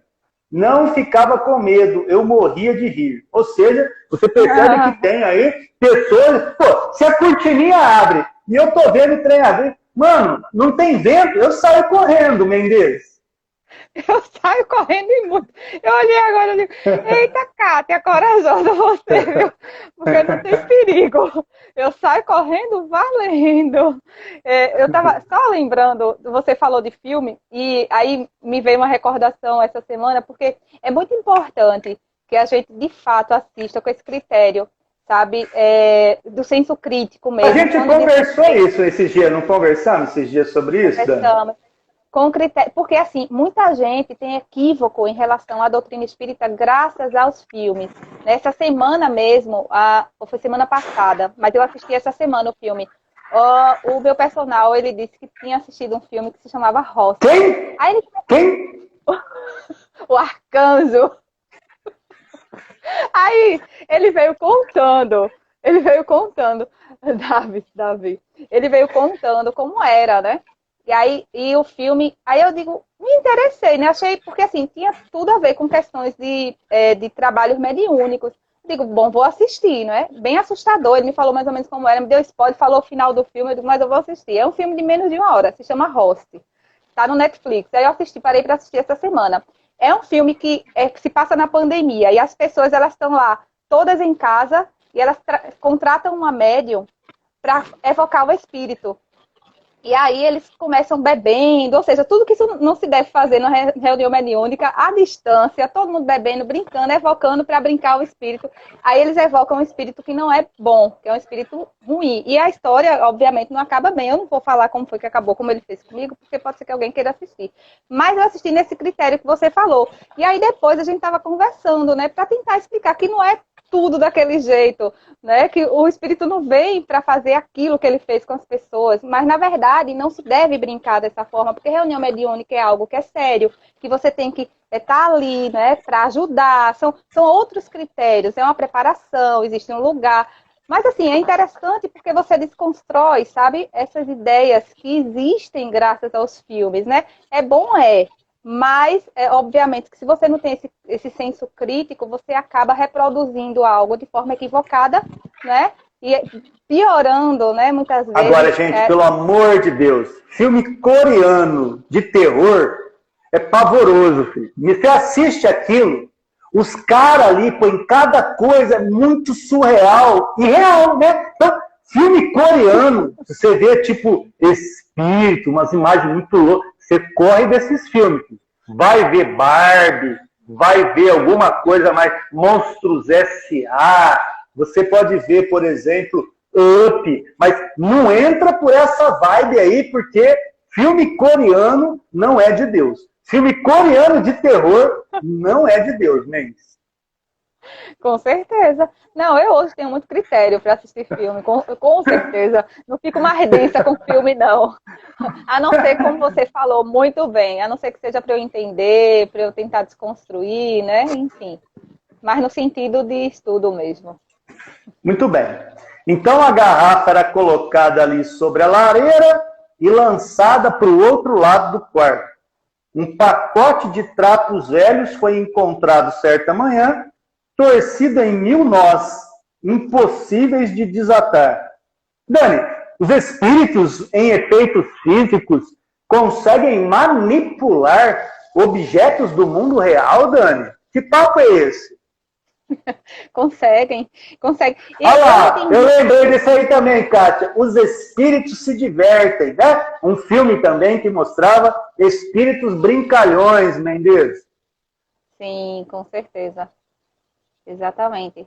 Não ficava com medo, eu morria de rir. Ou seja, você percebe que tem aí pessoas... Pô, se a cortininha abre e eu tô vendo o trem abrir, mano, não tem vento, eu saio correndo, Mendes. Eu saio correndo e muito. Eu olhei agora e digo, eita, Kátia, corajosa você, viu? Porque não tem perigo. Eu saio correndo valendo. Eu estava só lembrando, você falou de filme, e aí me veio uma recordação essa semana, porque é muito importante que a gente, de fato, assista com esse critério, sabe? Do senso crítico mesmo. A gente conversou isso esses dias, não conversamos esses dias sobre isso, Dani? Com critério, porque assim, muita gente tem equívoco em relação à doutrina espírita graças aos filmes. Nessa semana mesmo, ou foi semana passada, mas eu assisti essa semana o filme. O meu personal, ele disse que tinha assistido um filme que se chamava Rossi. Quem? Aí Quem? O Arcanjo. Aí ele veio contando, Davi, ele veio contando como era, né? E o filme, aí eu digo, me interessei, né? Achei, porque assim, tinha tudo a ver com questões de trabalhos mediúnicos. Digo, bom, vou assistir, não é? Bem assustador, ele me falou mais ou menos como era, me deu spoiler, falou o final do filme, eu digo, mas eu vou assistir. É um filme de menos de 1 hora, se chama Host. Tá no Netflix. Aí eu parei para assistir essa semana. É um filme que se passa na pandemia, e as pessoas, elas estão lá, todas em casa, e elas contratam uma médium para evocar o espírito. E aí eles começam bebendo, ou seja, tudo que isso não se deve fazer na reunião mediúnica, à distância, todo mundo bebendo, brincando, evocando para brincar o espírito. Aí eles evocam um espírito que não é bom, que é um espírito ruim. E a história, obviamente, não acaba bem. Eu não vou falar como foi que acabou, como ele fez comigo, porque pode ser que alguém queira assistir. Mas eu assisti nesse critério que você falou. E aí depois a gente estava conversando, né, para tentar explicar que não é tudo daquele jeito, né? Que o espírito não vem para fazer aquilo que ele fez com as pessoas, mas na verdade não se deve brincar dessa forma, porque reunião mediúnica é algo que é sério, que você tem que estar ali, né, para ajudar, são outros critérios, é uma preparação, existe um lugar, mas assim, é interessante porque você desconstrói, sabe, essas ideias que existem graças aos filmes, né? É bom, mas, obviamente, que se você não tem esse senso crítico, você acaba reproduzindo algo de forma equivocada, né? E piorando, né, muitas vezes. Agora, gente, pelo amor de Deus, filme coreano de terror é pavoroso, filho. Você assiste aquilo, os caras ali põem cada coisa muito surreal e real, né? Então, filme coreano, você vê, tipo, espírito, umas imagens muito loucas. Você corre desses filmes. Vai ver Barbie, vai ver alguma coisa mais Monstros S.A. Você pode ver, por exemplo, Up. Mas não entra por essa vibe aí, porque filme coreano não é de Deus. Filme coreano de terror não é de Deus, Mendes. Com certeza. Não, eu hoje tenho muito critério para assistir filme, com certeza. Não fico mais densa com filme, não. A não ser, como você falou muito bem, a não ser que seja para eu entender, para eu tentar desconstruir, né? Enfim. Mas no sentido de estudo mesmo. Muito bem. Então a garrafa era colocada ali sobre a lareira e lançada para o outro lado do quarto. Um pacote de trapos velhos foi encontrado certa manhã, torcido em 1000 nós, impossíveis de desatar. Dani, os espíritos em efeitos físicos conseguem manipular objetos do mundo real, Dani? Que papo é esse? Conseguem. Olha lá, eu lembrei disso aí também, Kátia. Os espíritos se divertem, né? Um filme também que mostrava espíritos brincalhões, Mendes. Sim, com certeza. Exatamente.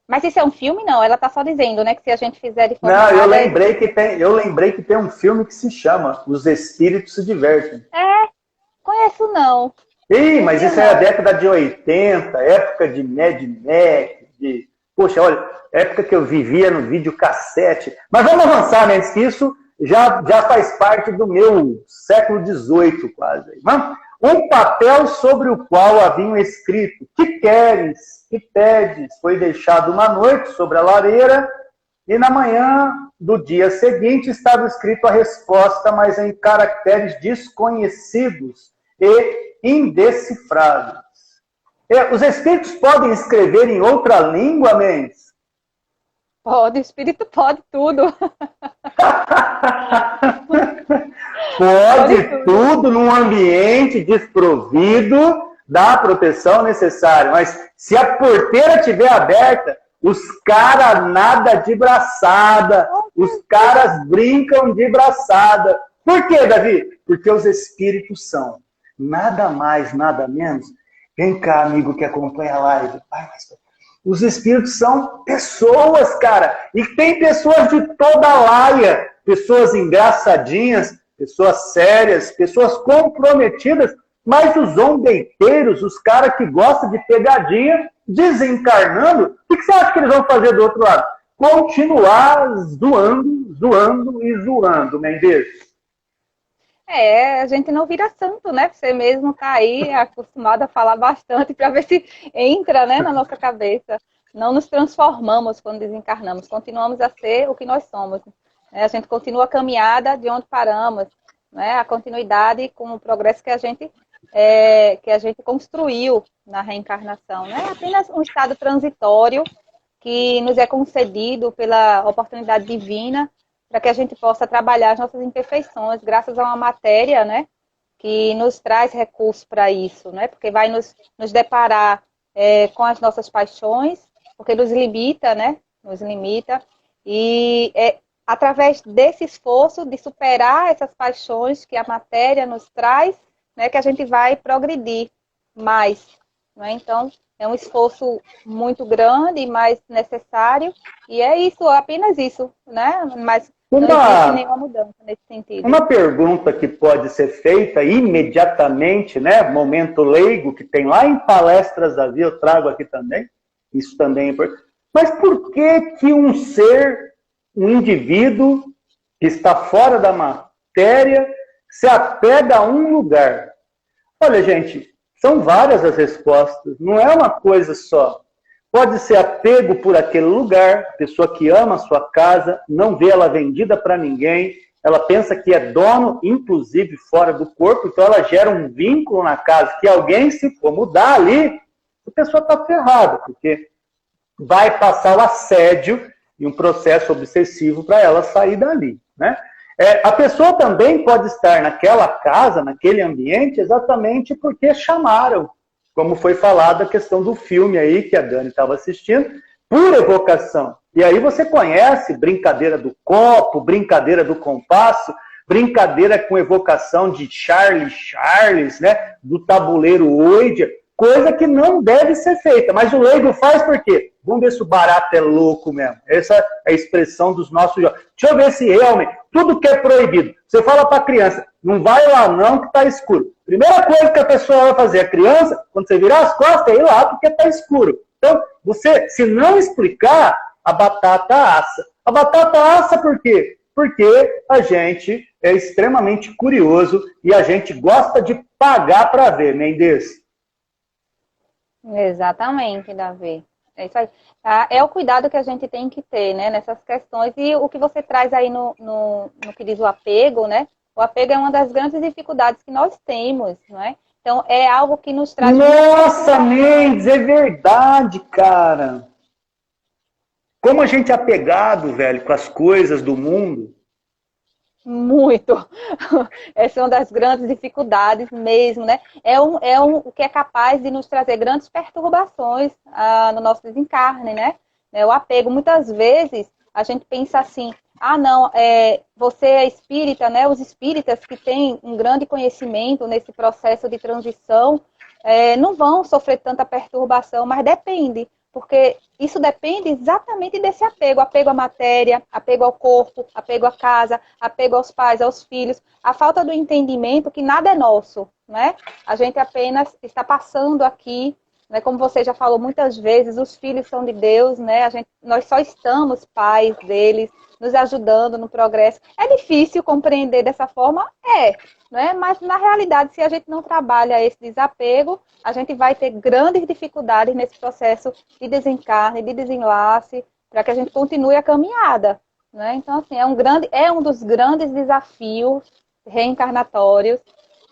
Mas isso é um filme? Não, ela está só dizendo, né? Que se a gente fizer de forma... Não, eu lembrei que tem um filme que se chama Os Espíritos se Divertem. Conheço não. Ih, mas isso é a década de 80, época de Mad Max, poxa, olha, época que eu vivia no videocassete. Mas vamos avançar, né? Que isso já faz parte do meu século XVIII, quase. Um papel sobre o qual haviam escrito: que queres, que pedes, foi deixado uma noite sobre a lareira, e na manhã do dia seguinte estava escrito a resposta, mas em caracteres desconhecidos e indecifráveis. Os espíritos podem escrever em outra língua, Mendes? Pode, o espírito pode tudo. Pode tudo num ambiente desprovido da proteção necessária. Mas se a porteira estiver aberta, os caras nadam de braçada, os caras brincam de braçada. Por quê, Davi? Porque os espíritos são nada mais, nada menos. Vem cá, amigo que acompanha a live. Os espíritos são pessoas, cara. E tem pessoas de toda laia. Pessoas engraçadinhas, pessoas sérias, pessoas comprometidas. Mas os zombeiteiros, os caras que gostam de pegadinha, desencarnando, o que você acha que eles vão fazer do outro lado? Continuar zoando e zoando, Mendes. A gente não vira santo, né? Você mesmo tá aí acostumado a falar bastante para ver se entra, né, na nossa cabeça. Não nos transformamos quando desencarnamos, continuamos a ser o que nós somos. Né? A gente continua a caminhada de onde paramos, né? A continuidade com o progresso que a gente construiu na reencarnação. Né? É apenas um estado transitório que nos é concedido pela oportunidade divina, para que a gente possa trabalhar as nossas imperfeições, graças a uma matéria, né, que nos traz recursos para isso, né, porque vai nos deparar com as nossas paixões, porque nos limita, né, e é através desse esforço de superar essas paixões que a matéria nos traz, né, que a gente vai progredir mais, né, então... É um esforço muito grande, mas necessário, e é isso, apenas isso, né? Mas não existe nenhuma mudança nesse sentido. Uma pergunta que pode ser feita imediatamente, né? Momento leigo, que tem lá em Palestras da Via, eu trago aqui também, isso também é importante. Mas por que um ser, um indivíduo que está fora da matéria, se apega a um lugar? Olha, gente, são várias as respostas, não é uma coisa só. Pode ser apego por aquele lugar, pessoa que ama a sua casa, não vê ela vendida para ninguém, ela pensa que é dono, inclusive fora do corpo, então ela gera um vínculo na casa, que alguém, se for mudar ali, a pessoa está ferrada, porque vai passar o assédio e um processo obsessivo para ela sair dali, né? A pessoa também pode estar naquela casa, naquele ambiente, exatamente porque chamaram, como foi falado a questão do filme aí, que a Dani estava assistindo, por evocação. E aí você conhece brincadeira do copo, brincadeira do compasso, brincadeira com evocação de Charles, né, do tabuleiro Ouija, coisa que não deve ser feita. Mas o leigo faz por quê? Vamos ver se o barato é louco mesmo. Essa é a expressão dos nossos jovens. Deixa eu ver se realmente... tudo que é proibido. Você fala para a criança, não vai lá não que está escuro. Primeira coisa que a pessoa vai fazer, a criança, quando você virar as costas, é ir lá porque está escuro. Então, você, se não explicar, a batata assa. A batata assa por quê? Porque a gente é extremamente curioso e a gente gosta de pagar para ver, Mendes. Exatamente, Davi. É isso aí. Tá? É o cuidado que a gente tem que ter, né, nessas questões. E o que você traz aí no que diz o apego, né? O apego é uma das grandes dificuldades que nós temos, não é? Então, é algo que nos traz... Nossa, Mendes, é verdade, cara. Como a gente é apegado, velho, com as coisas do mundo. Muito. Essa é uma das grandes dificuldades mesmo, né? O que é capaz de nos trazer grandes perturbações no nosso desencarne, né? O apego, muitas vezes, a gente pensa assim, não, você é espírita, né? Os espíritas que têm um grande conhecimento nesse processo de transição não vão sofrer tanta perturbação, mas depende. Porque isso depende exatamente desse apego à matéria, apego ao corpo, apego à casa, apego aos pais, aos filhos, a falta do entendimento que nada é nosso, né? A gente apenas está passando aqui, né? Como você já falou muitas vezes, os filhos são de Deus, né? Nós só estamos pais deles, nos ajudando no progresso. É difícil compreender dessa forma? Né? Mas, na realidade, se a gente não trabalha esse desapego, a gente vai ter grandes dificuldades nesse processo de desencarne, de desenlace, para que a gente continue a caminhada. Né? Então, assim, é um dos grandes desafios reencarnatórios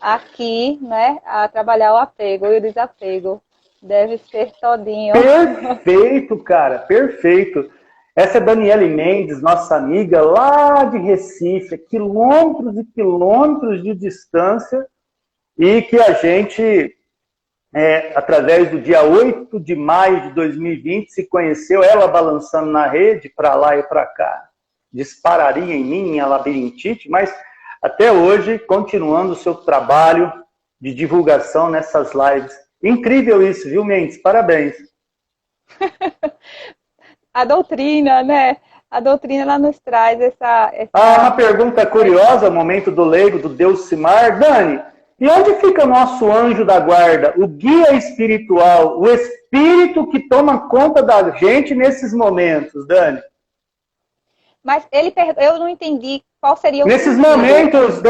aqui, né, a trabalhar o apego e o desapego. Deve ser todinho. Perfeito, cara, perfeito. Essa é Daniele Mendes, nossa amiga lá de Recife, a quilômetros e quilômetros de distância, e que a gente, através do dia 8 de maio de 2020, se conheceu, ela balançando na rede, para lá e para cá. Dispararia em mim, minha labirintite, mas até hoje, continuando o seu trabalho de divulgação nessas lives. Incrível isso, viu, Mendes? Parabéns. A doutrina, né? A doutrina, ela nos traz essa... uma pergunta curiosa, momento do leigo, do Deus Simar. Dani, e onde fica o nosso anjo da guarda, o guia espiritual, o espírito que toma conta da gente nesses momentos, Dani? Mas eu não entendi qual seria o nesses sentido. Momentos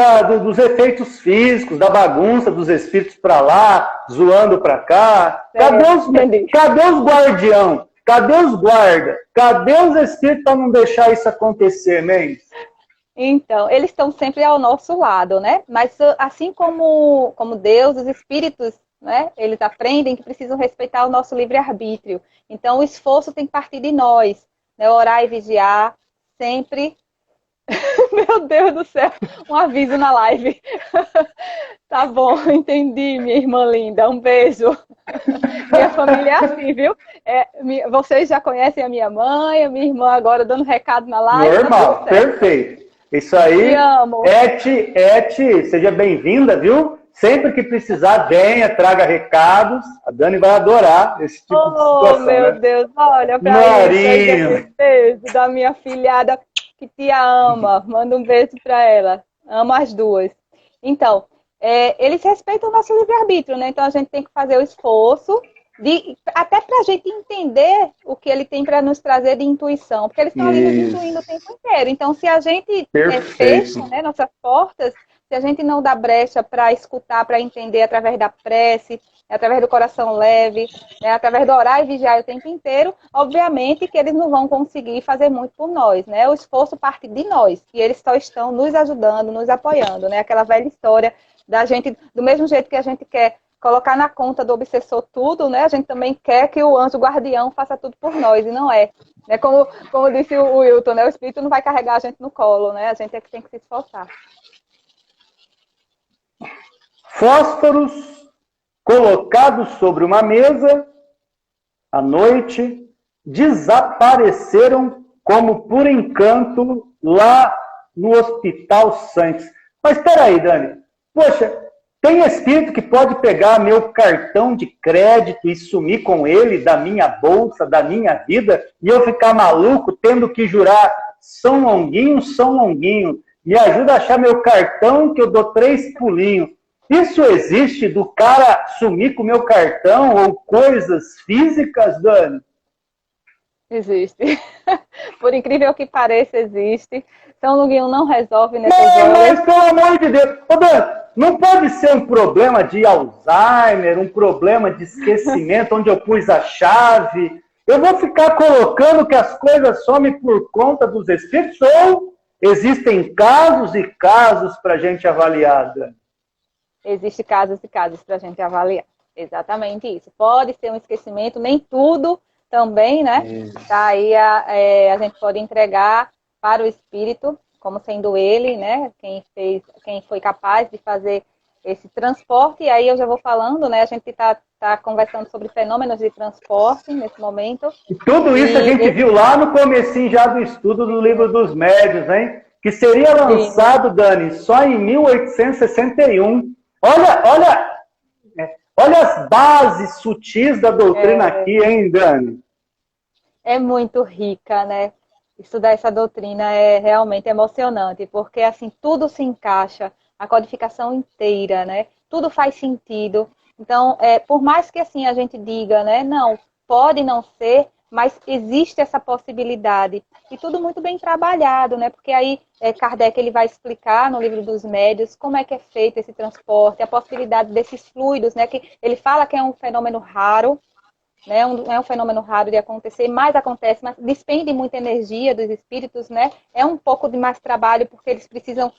dos efeitos físicos, da bagunça dos espíritos para lá, zoando para cá. Cadê os guardião? Cadê os guarda? Cadê os espíritos para não deixar isso acontecer, Mendes? Então, eles estão sempre ao nosso lado, né? Mas assim como Deus, os espíritos, né? Eles aprendem que precisam respeitar o nosso livre-arbítrio. Então, o esforço tem que partir de nós, né? Orar e vigiar, sempre... Meu Deus do céu, um aviso na live. Tá bom, entendi, minha irmã linda. Um beijo. Minha família é assim, viu? Vocês já conhecem a minha mãe, a minha irmã agora dando recado na live. Normal, perfeito. Isso aí. Te amo. Eti, seja bem-vinda, viu? Sempre que precisar, venha, traga recados. A Dani vai adorar esse tipo de situação. Oh, meu Deus, olha pra isso. Beijo da minha filhada que te ama. Manda um beijo pra ela. Amo as duas. Então, eles respeitam o nosso livre-arbítrio, né? Então a gente tem que fazer o esforço, até pra gente entender o que ele tem para nos trazer de intuição. Porque eles estão ali nos intuindo o tempo inteiro. Então, se a gente fecha, né, nossas portas, se a gente não dá brecha para escutar, para entender através da prece, através do coração leve, né, através do orar e vigiar o tempo inteiro, obviamente que eles não vão conseguir fazer muito por nós, né? O esforço parte de nós, e eles só estão nos ajudando, nos apoiando, né? Aquela velha história da gente, do mesmo jeito que a gente quer colocar na conta do obsessor tudo, né? A gente também quer que o anjo guardião faça tudo por nós, e não é. Né? Como disse o Wilton, né? O espírito não vai carregar a gente no colo, né? A gente é que tem que se esforçar. Fósforos colocados sobre uma mesa, à noite, desapareceram como por encanto lá no Hospital Santos. Mas espera aí, Dani. Poxa, tem espírito que pode pegar meu cartão de crédito e sumir com ele da minha bolsa, da minha vida, e eu ficar maluco tendo que jurar São Longuinho, Me ajuda a achar meu cartão que eu dou 3 pulinhos. Isso existe do cara sumir com meu cartão ou coisas físicas, Dani? Existe. Por incrível que pareça, existe. São Longuinho não resolve nessas Mas horas. pelo amor de Deus. Ô, Dani, não pode ser um problema de Alzheimer, um problema de esquecimento, onde eu pus a chave. Eu vou ficar colocando que as coisas somem por conta dos espíritos ou existem casos e casos para a gente avaliar, Dani? Existem casos e casos para a gente avaliar. Exatamente isso. Pode ser um esquecimento, nem tudo também, né? Tá aí a gente pode entregar para o espírito, como sendo ele, né? Quem foi capaz de fazer esse transporte. E aí eu já vou falando, né? A gente tá conversando sobre fenômenos de transporte nesse momento. E tudo isso a gente viu lá no comecinho já do estudo do Livro dos Médiuns, hein? Que seria lançado, Dani, só em 1861. Olha as bases sutis da doutrina aqui, hein, Dani? É muito rica, né? Estudar essa doutrina é realmente emocionante, porque assim tudo se encaixa, a codificação inteira, né? Tudo faz sentido. Então, por mais que assim a gente diga, né? Não, pode não ser, mas existe essa possibilidade. E tudo muito bem trabalhado, né? Porque aí Kardec ele vai explicar no Livro dos Médiuns como é que é feito esse transporte, a possibilidade desses fluidos, né? Que ele fala que é um fenômeno raro, né? É um fenômeno raro de acontecer, mas acontece, mas despende muita energia dos espíritos, né? É um pouco de mais trabalho, porque eles precisam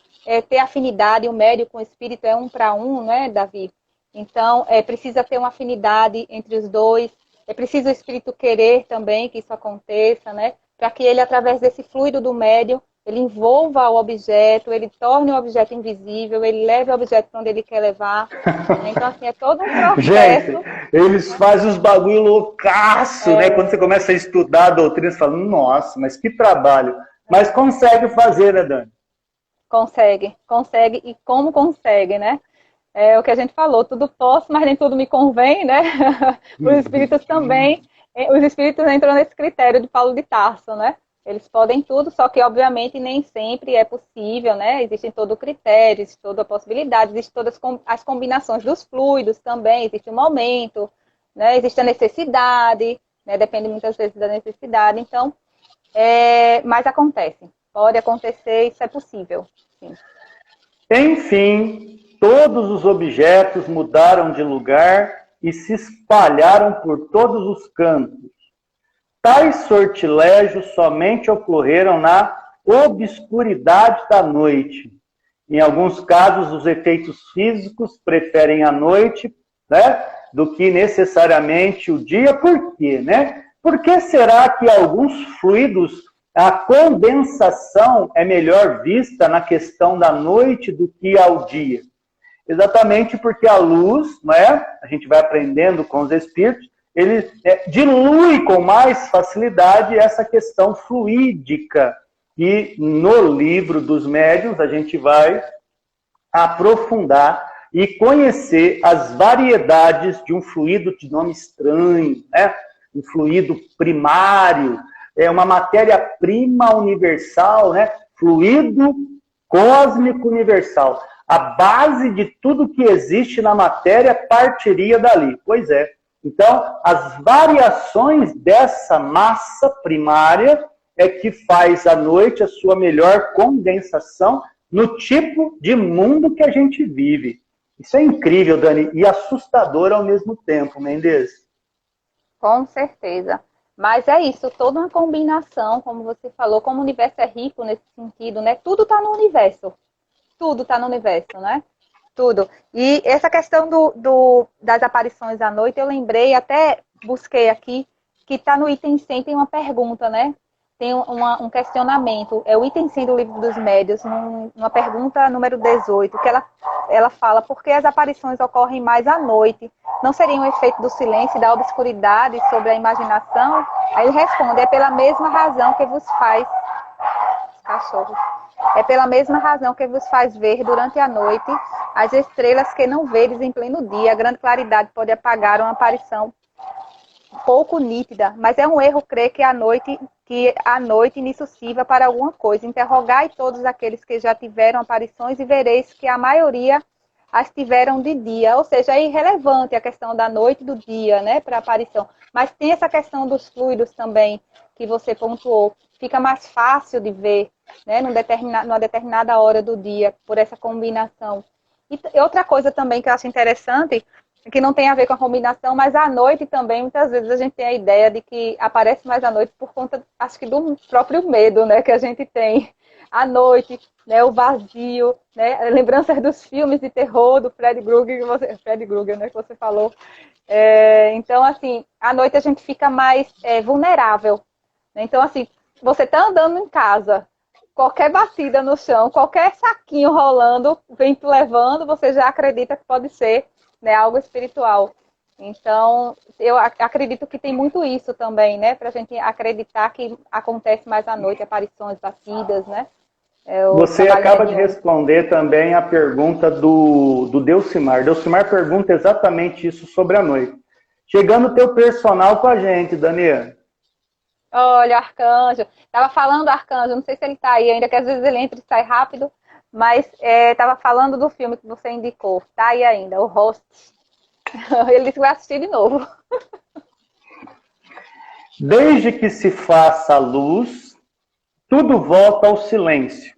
ter afinidade, o médium com o espírito é 1 para 1, né, Davi? Então, precisa ter uma afinidade entre os dois, é preciso o espírito querer também que isso aconteça, né? Para que ele, através desse fluido do médium, ele envolva o objeto, ele torne o objeto invisível, ele leve o objeto para onde ele quer levar. Então, assim, é todo um processo. Gente, eles fazem os bagulho loucaço, né? Quando você começa a estudar a doutrina, você fala, nossa, mas que trabalho. Mas consegue fazer, né, Dani? Consegue. E como consegue, né? É o que a gente falou, tudo posso, mas nem tudo me convém, né? Os espíritos também, os espíritos entram nesse critério de Paulo de Tarso, né? Eles podem tudo, só que, obviamente, nem sempre é possível, né? Existem todo o critério, existe toda a possibilidade, existem todas as combinações dos fluidos também, existe o momento, né? Existe a necessidade, né? Depende muitas vezes da necessidade. Então, mas acontece. Pode acontecer, isso é possível, sim. Enfim, todos os objetos mudaram de lugar e se espalharam por todos os cantos. Tais sortilégios somente ocorreram na obscuridade da noite. Em alguns casos, os efeitos físicos preferem a noite, né, do que necessariamente o dia. Por quê, né? Por que será que alguns fluidos, a condensação é melhor vista na questão da noite do que ao dia? Exatamente porque a luz, não é? A gente vai aprendendo com os espíritos, ele dilui com mais facilidade essa questão fluídica. E no Livro dos Médiuns a gente vai aprofundar e conhecer as variedades de um fluido de nome estranho, né? Um fluido primário, uma matéria-prima universal, né? Fluido cósmico universal. A base de tudo que existe na matéria partiria dali. Pois é. Então, as variações dessa massa primária é que faz à noite a sua melhor condensação no tipo de mundo que a gente vive. Isso é incrível, Dani, e assustador ao mesmo tempo, Mendes. Com certeza. Mas é isso, toda uma combinação, como você falou, como o universo é rico nesse sentido, né? Tudo está no universo. Tudo está no universo, né? Tudo. E essa questão das aparições à noite, eu lembrei, até busquei aqui, que está no item 100, tem uma pergunta, né? Tem um questionamento. É o item 100 do Livro dos Médiuns, numa pergunta número 18, que ela fala, por que as aparições ocorrem mais à noite? Não seria um efeito do silêncio e da obscuridade sobre a imaginação? Aí ele responde, é pela mesma razão que vos faz... Cachorro. É pela mesma razão que vos faz ver durante a noite as estrelas que não vedes em pleno dia. A grande claridade pode apagar uma aparição pouco nítida, mas é um erro crer que a noite que a noite nisso sirva para alguma coisa. Interrogai todos aqueles que já tiveram aparições e vereis que a maioria as tiveram de dia. Ou seja, é irrelevante a questão da noite e do dia, né, para a aparição. Mas tem essa questão dos fluidos também, que você pontuou. Fica mais fácil de ver, né, numa determinada hora do dia, por essa combinação. E outra coisa também que eu acho interessante, que não tem a ver com a combinação, mas à noite também, muitas vezes a gente tem a ideia de que aparece mais à noite por conta, acho que do próprio medo, né, que a gente tem à noite, né, o vazio, né, lembranças dos filmes de terror do Freddy Krueger, né, que você falou. Então, assim, à noite a gente fica mais vulnerável. Então, assim, você está andando em casa, qualquer batida no chão, qualquer saquinho rolando, vento levando, você já acredita que pode ser, né, algo espiritual. Então, eu acredito que tem muito isso também, né? Para a gente acreditar que acontece mais à noite, aparições, batidas, né? Você acaba de responder também a pergunta do Delcimar. Delcimar pergunta exatamente isso sobre a noite. Chegando o teu personal com a gente, Daniela. Olha, Arcanjo. Estava falando, Arcanjo, não sei se ele está aí ainda, que às vezes ele entra e sai rápido, mas estava falando do filme que você indicou. Está aí ainda, o Host. Ele disse que vai assistir de novo. Desde que se faça a luz, tudo volta ao silêncio.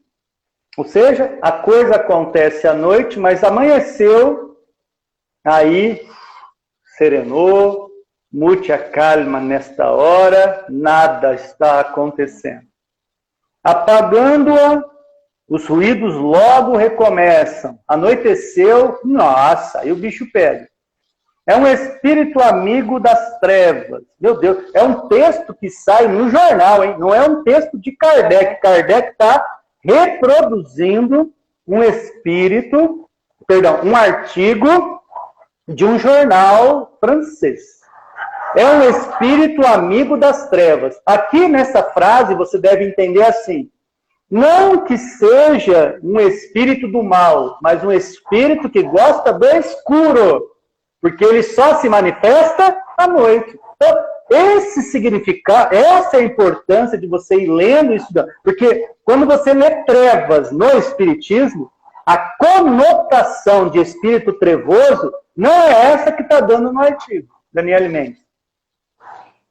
Ou seja, a coisa acontece à noite, mas amanheceu, aí serenou, mute a calma nesta hora, nada está acontecendo. Apagando-a, os ruídos logo recomeçam. Anoiteceu, nossa, aí o bicho pega. É um espírito amigo das trevas. Meu Deus, é um texto que sai no jornal, hein? Não é um texto de Kardec. Kardec está reproduzindo um artigo de um jornal francês. É um espírito amigo das trevas. Aqui nessa frase você deve entender assim: não que seja um espírito do mal, mas um espírito que gosta do escuro. Porque ele só se manifesta à noite. Então, esse significado, essa é a importância de você ir lendo isso. Porque quando você lê trevas no Espiritismo, a conotação de espírito trevoso não é essa que está dando no artigo. Daniele Mendes.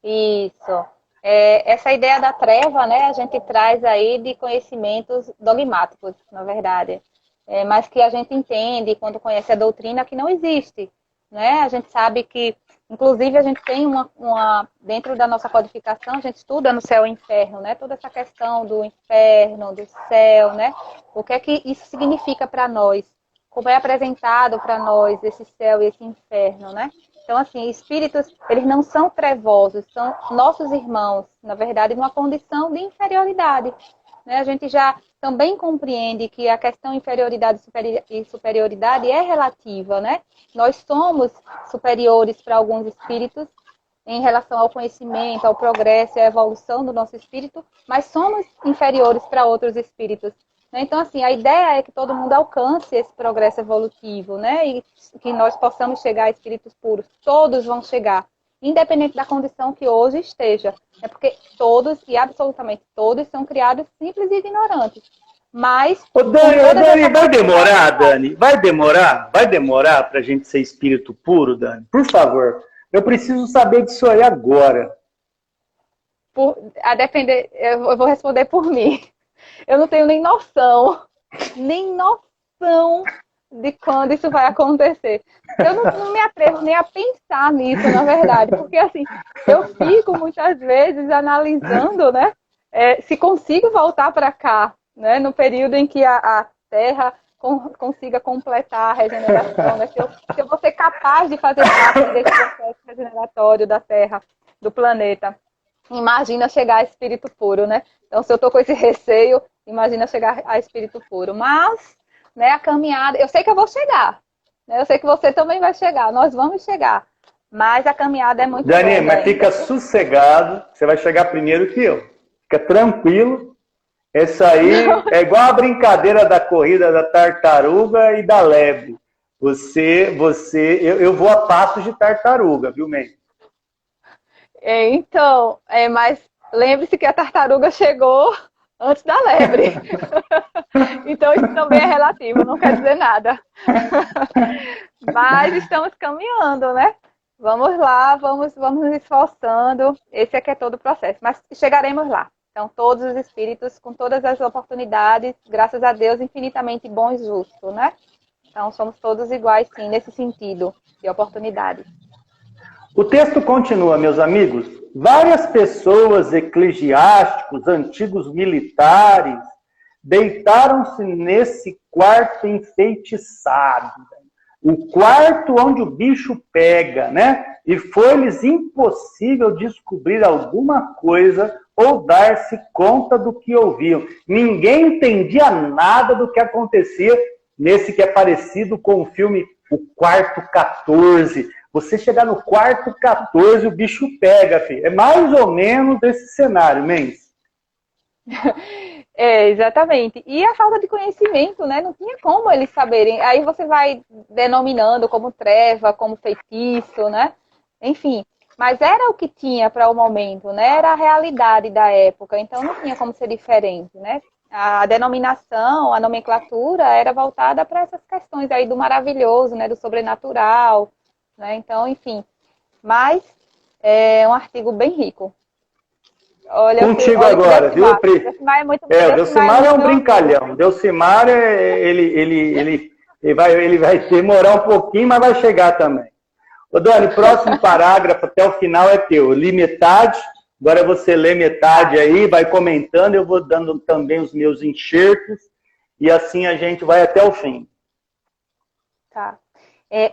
Isso. Essa ideia da treva, né, a gente traz aí de conhecimentos dogmáticos, na verdade. Mas que a gente entende, quando conhece a doutrina, que não existe. Né? A gente sabe que, inclusive, a gente tem dentro da nossa codificação, a gente estuda no céu e inferno, né? Toda essa questão do inferno, do céu, né? O que é que isso significa para nós? Como é apresentado para nós esse céu e esse inferno, né? Então, assim, espíritos, eles não são trevosos, são nossos irmãos, na verdade, numa condição de inferioridade. Né? A gente já também compreende que a questão inferioridade e superioridade é relativa, né? Nós somos superiores para alguns espíritos em relação ao conhecimento, ao progresso e à evolução do nosso espírito, mas somos inferiores para outros espíritos. Né? Então, assim, a ideia é que todo mundo alcance esse progresso evolutivo, né? E que nós possamos chegar a espíritos puros. Todos vão chegar, independente da condição que hoje esteja. É porque todos, e absolutamente todos, são criados simples e ignorantes. Mas... Dani, vai demorar, Dani? Vai demorar para a gente ser espírito puro, Dani? Por favor, eu preciso saber disso aí agora. A depender, eu vou responder por mim. Eu não tenho nem noção de quando isso vai acontecer. Eu não me atrevo nem a pensar nisso, na verdade, porque assim, eu fico muitas vezes analisando, né, se consigo voltar para cá, né, no período em que a Terra consiga completar a regeneração, né, se eu vou ser capaz de fazer parte desse processo regeneratório da Terra, do planeta. Imagina chegar a espírito puro, né? Então, se eu tô com esse receio, imagina chegar a espírito puro. Mas, né, a caminhada... Eu sei que eu vou chegar. Né? Eu sei que você também vai chegar. Nós vamos chegar. Mas a caminhada é muito longa. Dani, mas fica sossegado. Você vai chegar primeiro que eu. Fica tranquilo. Essa aí é igual a brincadeira da corrida da tartaruga e da lebre. Eu vou a passos de tartaruga, viu, Mendes? Então, mas lembre-se que a tartaruga chegou antes da lebre. Então isso também é relativo, não quer dizer nada. Mas estamos caminhando, né? Vamos lá, vamos nos esforçando. Esse aqui é todo o processo, mas chegaremos lá. Então, todos os espíritos, com todas as oportunidades, graças a Deus, infinitamente bom e justo, né? Então, somos todos iguais, sim, nesse sentido de oportunidade. O texto continua, meus amigos. Várias pessoas, eclesiásticos, antigos militares, deitaram-se nesse quarto enfeitiçado. O quarto onde o bicho pega, né? E foi-lhes impossível descobrir alguma coisa ou dar-se conta do que ouviam. Ninguém entendia nada do que acontecia nesse que é parecido com o filme O Quarto 14. Você chegar no quarto 14, o bicho pega, filho. É mais ou menos esse cenário, Mendes. É, exatamente. E a falta de conhecimento, né? Não tinha como eles saberem. Aí você vai denominando como treva, como feitiço, né? Enfim, mas era o que tinha para o momento, né? Era a realidade da época, então não tinha como ser diferente, né? A denominação, a nomenclatura era voltada para essas questões aí do maravilhoso, né? Do sobrenatural, né? Então, enfim. Mas é um artigo bem rico. Olha, Contigo olha agora, viu, Pri? O Delcimar é muito o Delcimar é um brincalhão. O Delcimar, ele vai demorar um pouquinho, mas vai chegar também. Ô, Dani, próximo parágrafo até o final é teu. Li metade, agora você lê metade aí, vai comentando, eu vou dando também os meus enxertos, e assim a gente vai até o fim. Tá.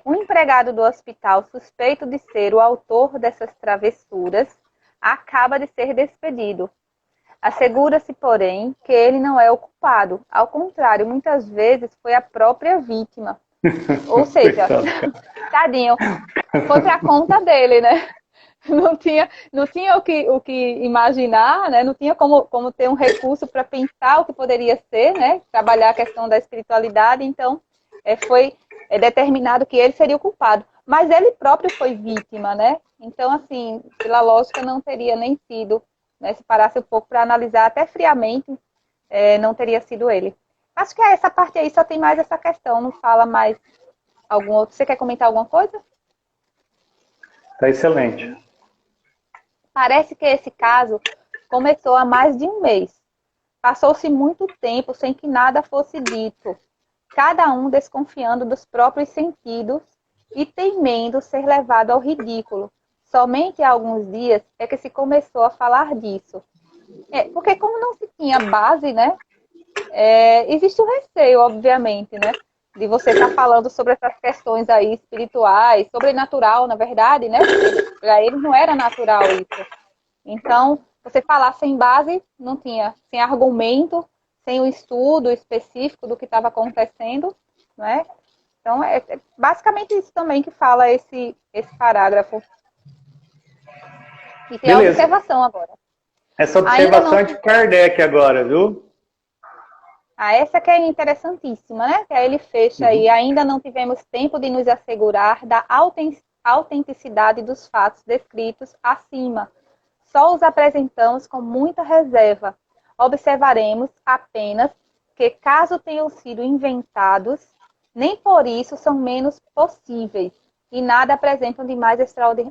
Um empregado do hospital suspeito de ser o autor dessas travessuras acaba de ser despedido. Assegura-se, porém, que ele não é o culpado. Ao contrário, muitas vezes foi a própria vítima. Ou seja, tadinho, foi para conta dele, né? Não tinha o que imaginar, né? Não tinha como ter um recurso para pensar o que poderia ser, né? Trabalhar a questão da espiritualidade. Então, foi determinado que ele seria o culpado. Mas ele próprio foi vítima, né? Então, assim, pela lógica, não teria nem sido, né? Se parasse um pouco para analisar até friamente, não teria sido ele. Acho que essa parte aí só tem mais essa questão, não fala mais algum outro. Você quer comentar alguma coisa? Tá excelente. Parece que esse caso começou há mais de um mês. Passou-se muito tempo sem que nada fosse dito, cada um desconfiando dos próprios sentidos e temendo ser levado ao ridículo. Somente há alguns dias é que se começou a falar disso. Porque como não se tinha base, né? Existe o receio, obviamente, né? De você estar falando sobre essas questões aí espirituais, sobrenatural, na verdade, né? Para eles não era natural isso. Então, você falar sem base, não tinha, sem argumento, sem o estudo específico do que estava acontecendo, né? Então, é basicamente isso também que fala esse parágrafo. E tem a observação agora. Essa observação é de Kardec agora, viu? Essa que é interessantíssima, né? Que aí ele fecha aí. Ainda não tivemos tempo de nos assegurar da autenticidade dos fatos descritos acima. Só os apresentamos com muita reserva. Observaremos apenas que, caso tenham sido inventados, nem por isso são menos possíveis e nada apresentam de mais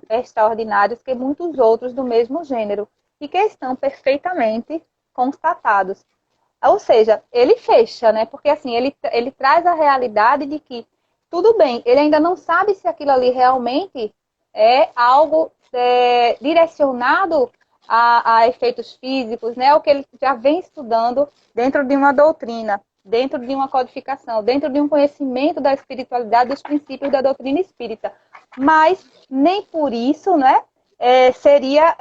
extraordinários que muitos outros do mesmo gênero e que estão perfeitamente constatados. Ou seja, ele fecha, né? Porque assim, ele traz a realidade de que, tudo bem, ele ainda não sabe se aquilo ali realmente é algo direcionado a efeitos físicos, né? O que ele já vem estudando dentro de uma doutrina, dentro de uma codificação, dentro de um conhecimento da espiritualidade, dos princípios da doutrina espírita. Mas nem por isso, né? Seria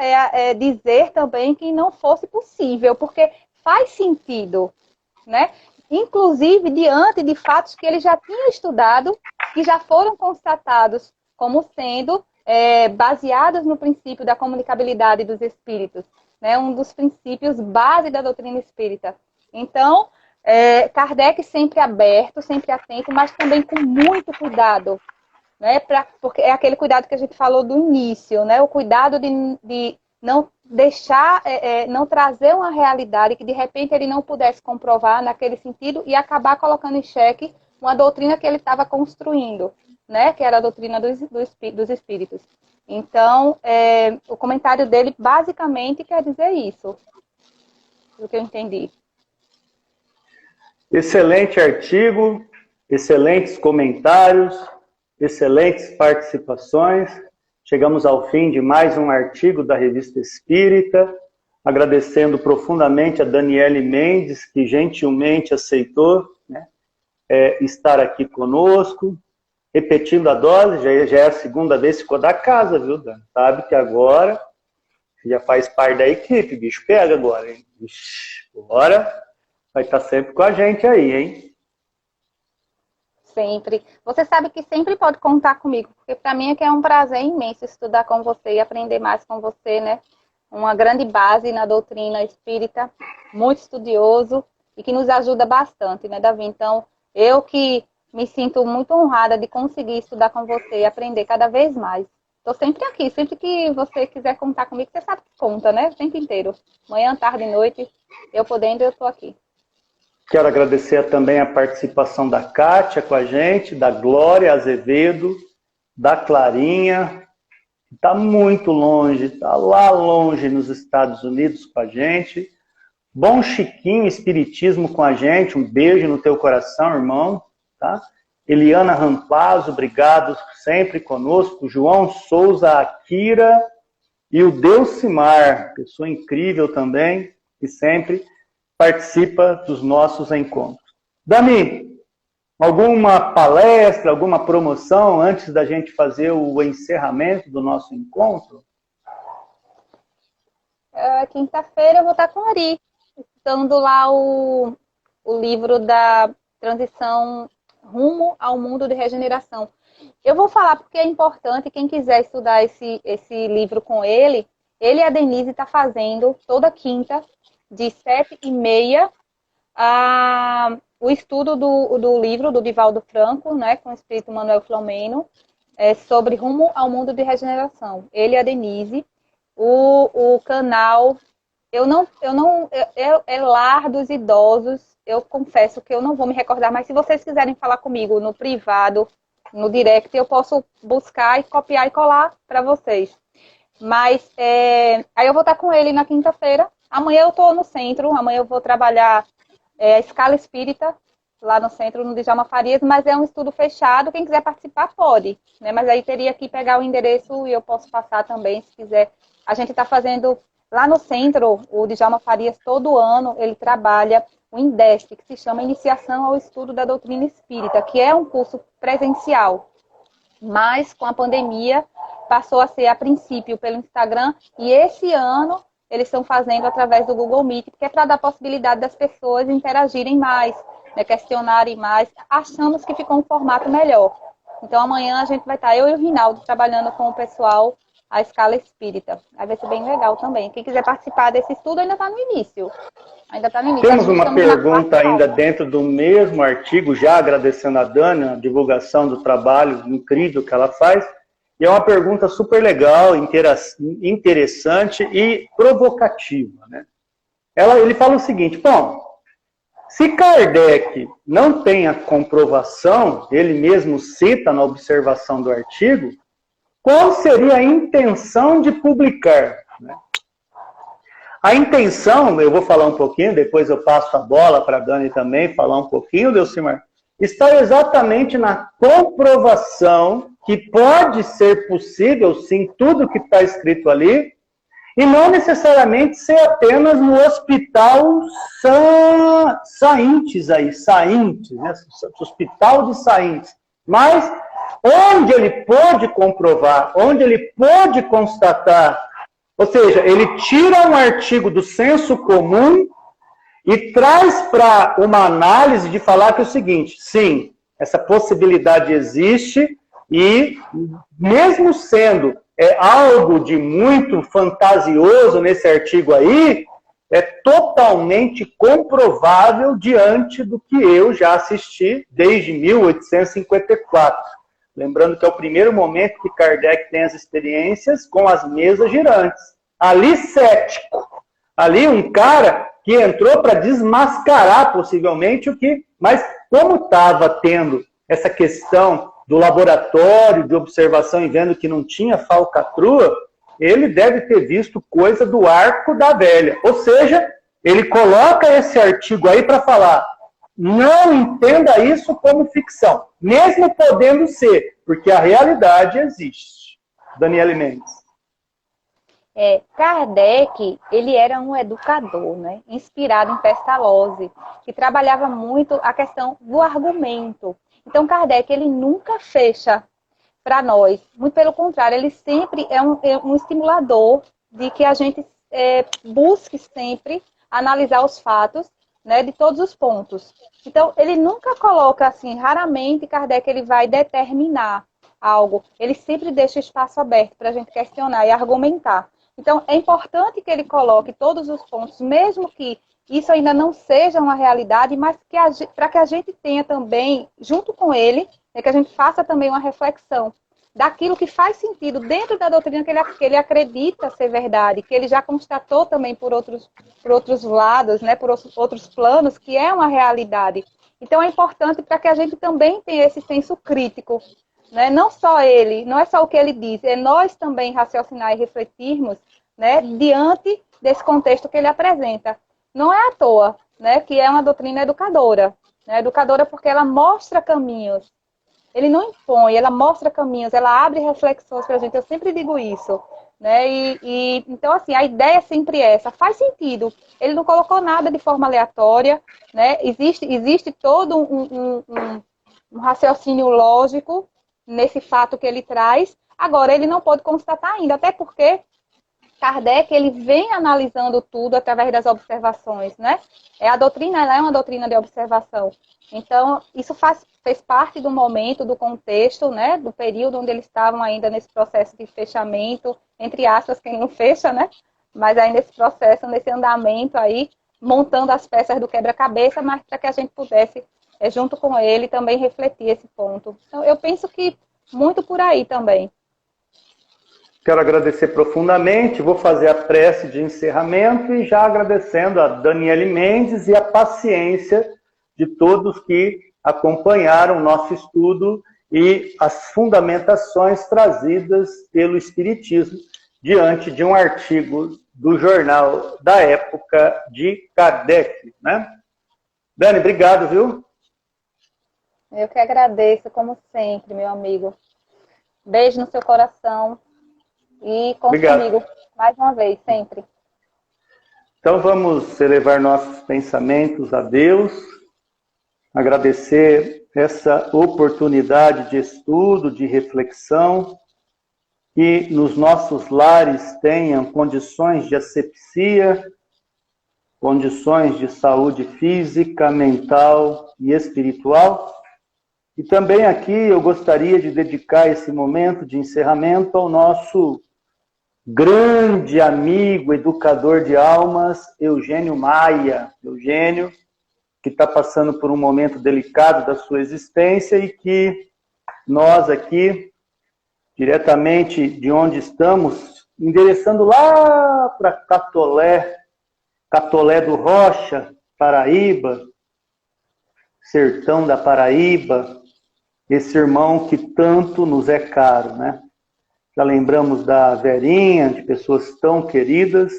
dizer também que não fosse possível, porque faz sentido, né? Inclusive diante de fatos que ele já tinha estudado, que já foram constatados como sendo baseados no princípio da comunicabilidade dos espíritos, né? Um dos princípios base da doutrina espírita. Então, Kardec sempre aberto, sempre atento, mas também com muito cuidado, né? Porque é aquele cuidado que a gente falou do início, né? O cuidado de não deixar, não trazer uma realidade que de repente ele não pudesse comprovar naquele sentido e acabar colocando em xeque uma doutrina que ele estava construindo, né? Que era a doutrina dos espíritos. Então, o comentário dele basicamente quer dizer isso, do que eu entendi. Excelente artigo, excelentes comentários, excelentes participações. Chegamos ao fim de mais um artigo da Revista Espírita, agradecendo profundamente a Daniele Mendes, que gentilmente aceitou, né, estar aqui conosco, repetindo a dose, já é a segunda vez que ficou da casa, viu, Dani? Sabe que agora já faz parte da equipe, bicho pega agora, hein? Ixi, agora vai estar sempre com a gente aí, hein? Sempre. Você sabe que sempre pode contar comigo, porque para mim é que é um prazer imenso estudar com você e aprender mais com você, né? Uma grande base na doutrina espírita, muito estudioso e que nos ajuda bastante, né, Davi? Então, eu que me sinto muito honrada de conseguir estudar com você e aprender cada vez mais. Estou sempre aqui, sempre que você quiser contar comigo, você sabe que conta, né? O tempo inteiro. Manhã, tarde, noite, eu podendo, eu estou aqui. Quero agradecer também a participação da Kátia com a gente, da Glória Azevedo, da Clarinha, que está muito longe, está lá longe nos Estados Unidos com a gente. Bom Chiquinho Espiritismo com a gente, um beijo no teu coração, irmão. Tá? Eliana Rampazzo, obrigado sempre conosco. João Souza Akira e o Delcimar, pessoa incrível também, que sempre participa dos nossos encontros. Dami, alguma palestra, alguma promoção antes da gente fazer o encerramento do nosso encontro? Quinta-feira eu vou estar com o Ari, estudando lá o livro da transição rumo ao mundo de regeneração. Eu vou falar porque é importante, quem quiser estudar esse livro com ele e a Denise está fazendo toda quinta, de 7h30, o estudo do livro do Divaldo Franco, né, com o espírito Manuel Filomeno, sobre rumo ao mundo de regeneração. Ele e a Denise. O canal, é Lar dos Idosos, eu confesso que eu não vou me recordar, mas se vocês quiserem falar comigo no privado, no direct, eu posso buscar e copiar e colar para vocês. Mas aí eu vou estar com ele na quinta-feira. Amanhã eu estou no centro, amanhã eu vou trabalhar a escala espírita, lá no centro, no Djalma Farias, mas é um estudo fechado, quem quiser participar pode, né? Mas aí teria que pegar o endereço e eu posso passar também, se quiser. A gente está fazendo, lá no centro, o Djalma Farias, todo ano, ele trabalha o INDESP, que se chama Iniciação ao Estudo da Doutrina Espírita, que é um curso presencial, mas com a pandemia passou a ser, a princípio, pelo Instagram, e esse ano eles estão fazendo através do Google Meet, que é para dar possibilidade das pessoas interagirem mais, né, questionarem mais. Achamos que ficou um formato melhor. Então, amanhã a gente vai estar, eu e o Rinaldo, trabalhando com o pessoal, a escala espírita. Aí vai ser bem legal também. Quem quiser participar desse estudo ainda está no início. Temos uma pergunta ainda dentro do mesmo artigo, já agradecendo a Dani, a divulgação do trabalho incrível que ela faz. E é uma pergunta super legal, interessante e provocativa, né? Ele fala o seguinte: bom, se Kardec não tem a comprovação, ele mesmo cita na observação do artigo, qual seria a intenção de publicar? Né? A intenção, eu vou falar um pouquinho, depois eu passo a bola para a Dani também falar um pouquinho, Delcimar, está exatamente na comprovação que pode ser possível, sim, tudo que está escrito ali, e não necessariamente ser apenas no hospital Saintes, né? Hospital de Saintes, mas onde ele pode comprovar, onde ele pode constatar, ou seja, ele tira um artigo do senso comum e traz para uma análise de falar que é o seguinte: sim, essa possibilidade existe e mesmo sendo algo de muito fantasioso nesse artigo aí, é totalmente comprovável diante do que eu já assisti desde 1854. Lembrando que é o primeiro momento que Kardec tem as experiências com as mesas girantes. ali cético, ali um cara que entrou para desmascarar possivelmente o que... Mas como estava tendo essa questão do laboratório de observação e vendo que não tinha falcatrua, ele deve ter visto coisa do arco da velha. Ou seja, ele coloca esse artigo aí para falar, não entenda isso como ficção, mesmo podendo ser, porque a realidade existe. Daniele Mendes. Kardec, ele era um educador, né? Inspirado em Pestalozzi, que trabalhava muito a questão do argumento. Então, Kardec, ele nunca fecha para nós. Muito pelo contrário, ele sempre é um estimulador de que a gente busque sempre analisar os fatos, né, de todos os pontos. Então, ele nunca coloca assim, raramente Kardec ele vai determinar algo. Ele sempre deixa espaço aberto para a gente questionar e argumentar. Então, é importante que ele coloque todos os pontos, mesmo que isso ainda não seja uma realidade, mas para que a gente tenha também, junto com ele, que a gente faça também uma reflexão daquilo que faz sentido dentro da doutrina que ele acredita ser verdade, que ele já constatou também por outros lados, né, por outros planos, que é uma realidade. Então, é importante para que a gente também tenha esse senso crítico. Né? Não só ele, não é só o que ele diz, é nós também raciocinar e refletirmos, né, diante desse contexto que ele apresenta. Não é à toa, né, que é uma doutrina educadora. Né? Educadora porque ela mostra caminhos. Ele não impõe, ela mostra caminhos, ela abre reflexões para a gente. Eu sempre digo isso. Né? Então, assim, a ideia é sempre essa. Faz sentido. Ele não colocou nada de forma aleatória. Né? Existe todo um raciocínio lógico nesse fato que ele traz. Agora, ele não pode constatar ainda, até porque Kardec, ele vem analisando tudo através das observações, né? A doutrina, ela é uma doutrina de observação. Então, isso fez parte do momento, do contexto, né? Do período onde eles estavam ainda nesse processo de fechamento, entre aspas, quem não fecha, né? Mas ainda nesse processo, nesse andamento aí, montando as peças do quebra-cabeça, mas para que a gente pudesse junto com ele, também refletir esse ponto. Então, eu penso que muito por aí também. Quero agradecer profundamente, vou fazer a prece de encerramento e já agradecendo a Daniele Mendes e a paciência de todos que acompanharam o nosso estudo e as fundamentações trazidas pelo Espiritismo diante de um artigo do jornal da época de Kardec. Né? Dani, obrigado, viu? Eu que agradeço, como sempre, meu amigo. Beijo no seu coração e conte comigo mais uma vez, sempre. Então vamos elevar nossos pensamentos a Deus, agradecer essa oportunidade de estudo, de reflexão, que nos nossos lares tenham condições de asepsia, condições de saúde física, mental e espiritual. E também aqui eu gostaria de dedicar esse momento de encerramento ao nosso grande amigo, educador de almas, Eugênio Maia. Eugênio, que está passando por um momento delicado da sua existência e que nós aqui, diretamente de onde estamos, endereçando lá para Catolé do Rocha, Paraíba, sertão da Paraíba, esse irmão que tanto nos é caro, né? Já lembramos da Verinha, de pessoas tão queridas.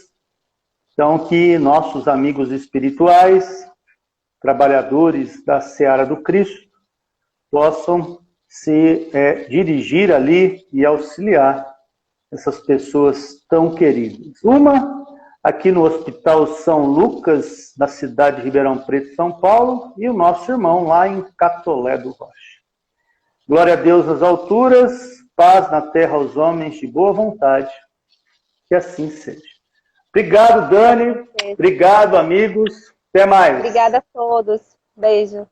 Então, que nossos amigos espirituais, trabalhadores da Seara do Cristo, possam se dirigir ali e auxiliar essas pessoas tão queridas. Uma, aqui no Hospital São Lucas, da cidade de Ribeirão Preto, São Paulo, e o nosso irmão lá em Catolé do Rocha. Glória a Deus nas alturas, paz na terra aos homens de boa vontade, que assim seja. Obrigado, Dani. Obrigado, amigos. Até mais. Obrigada a todos. Beijo.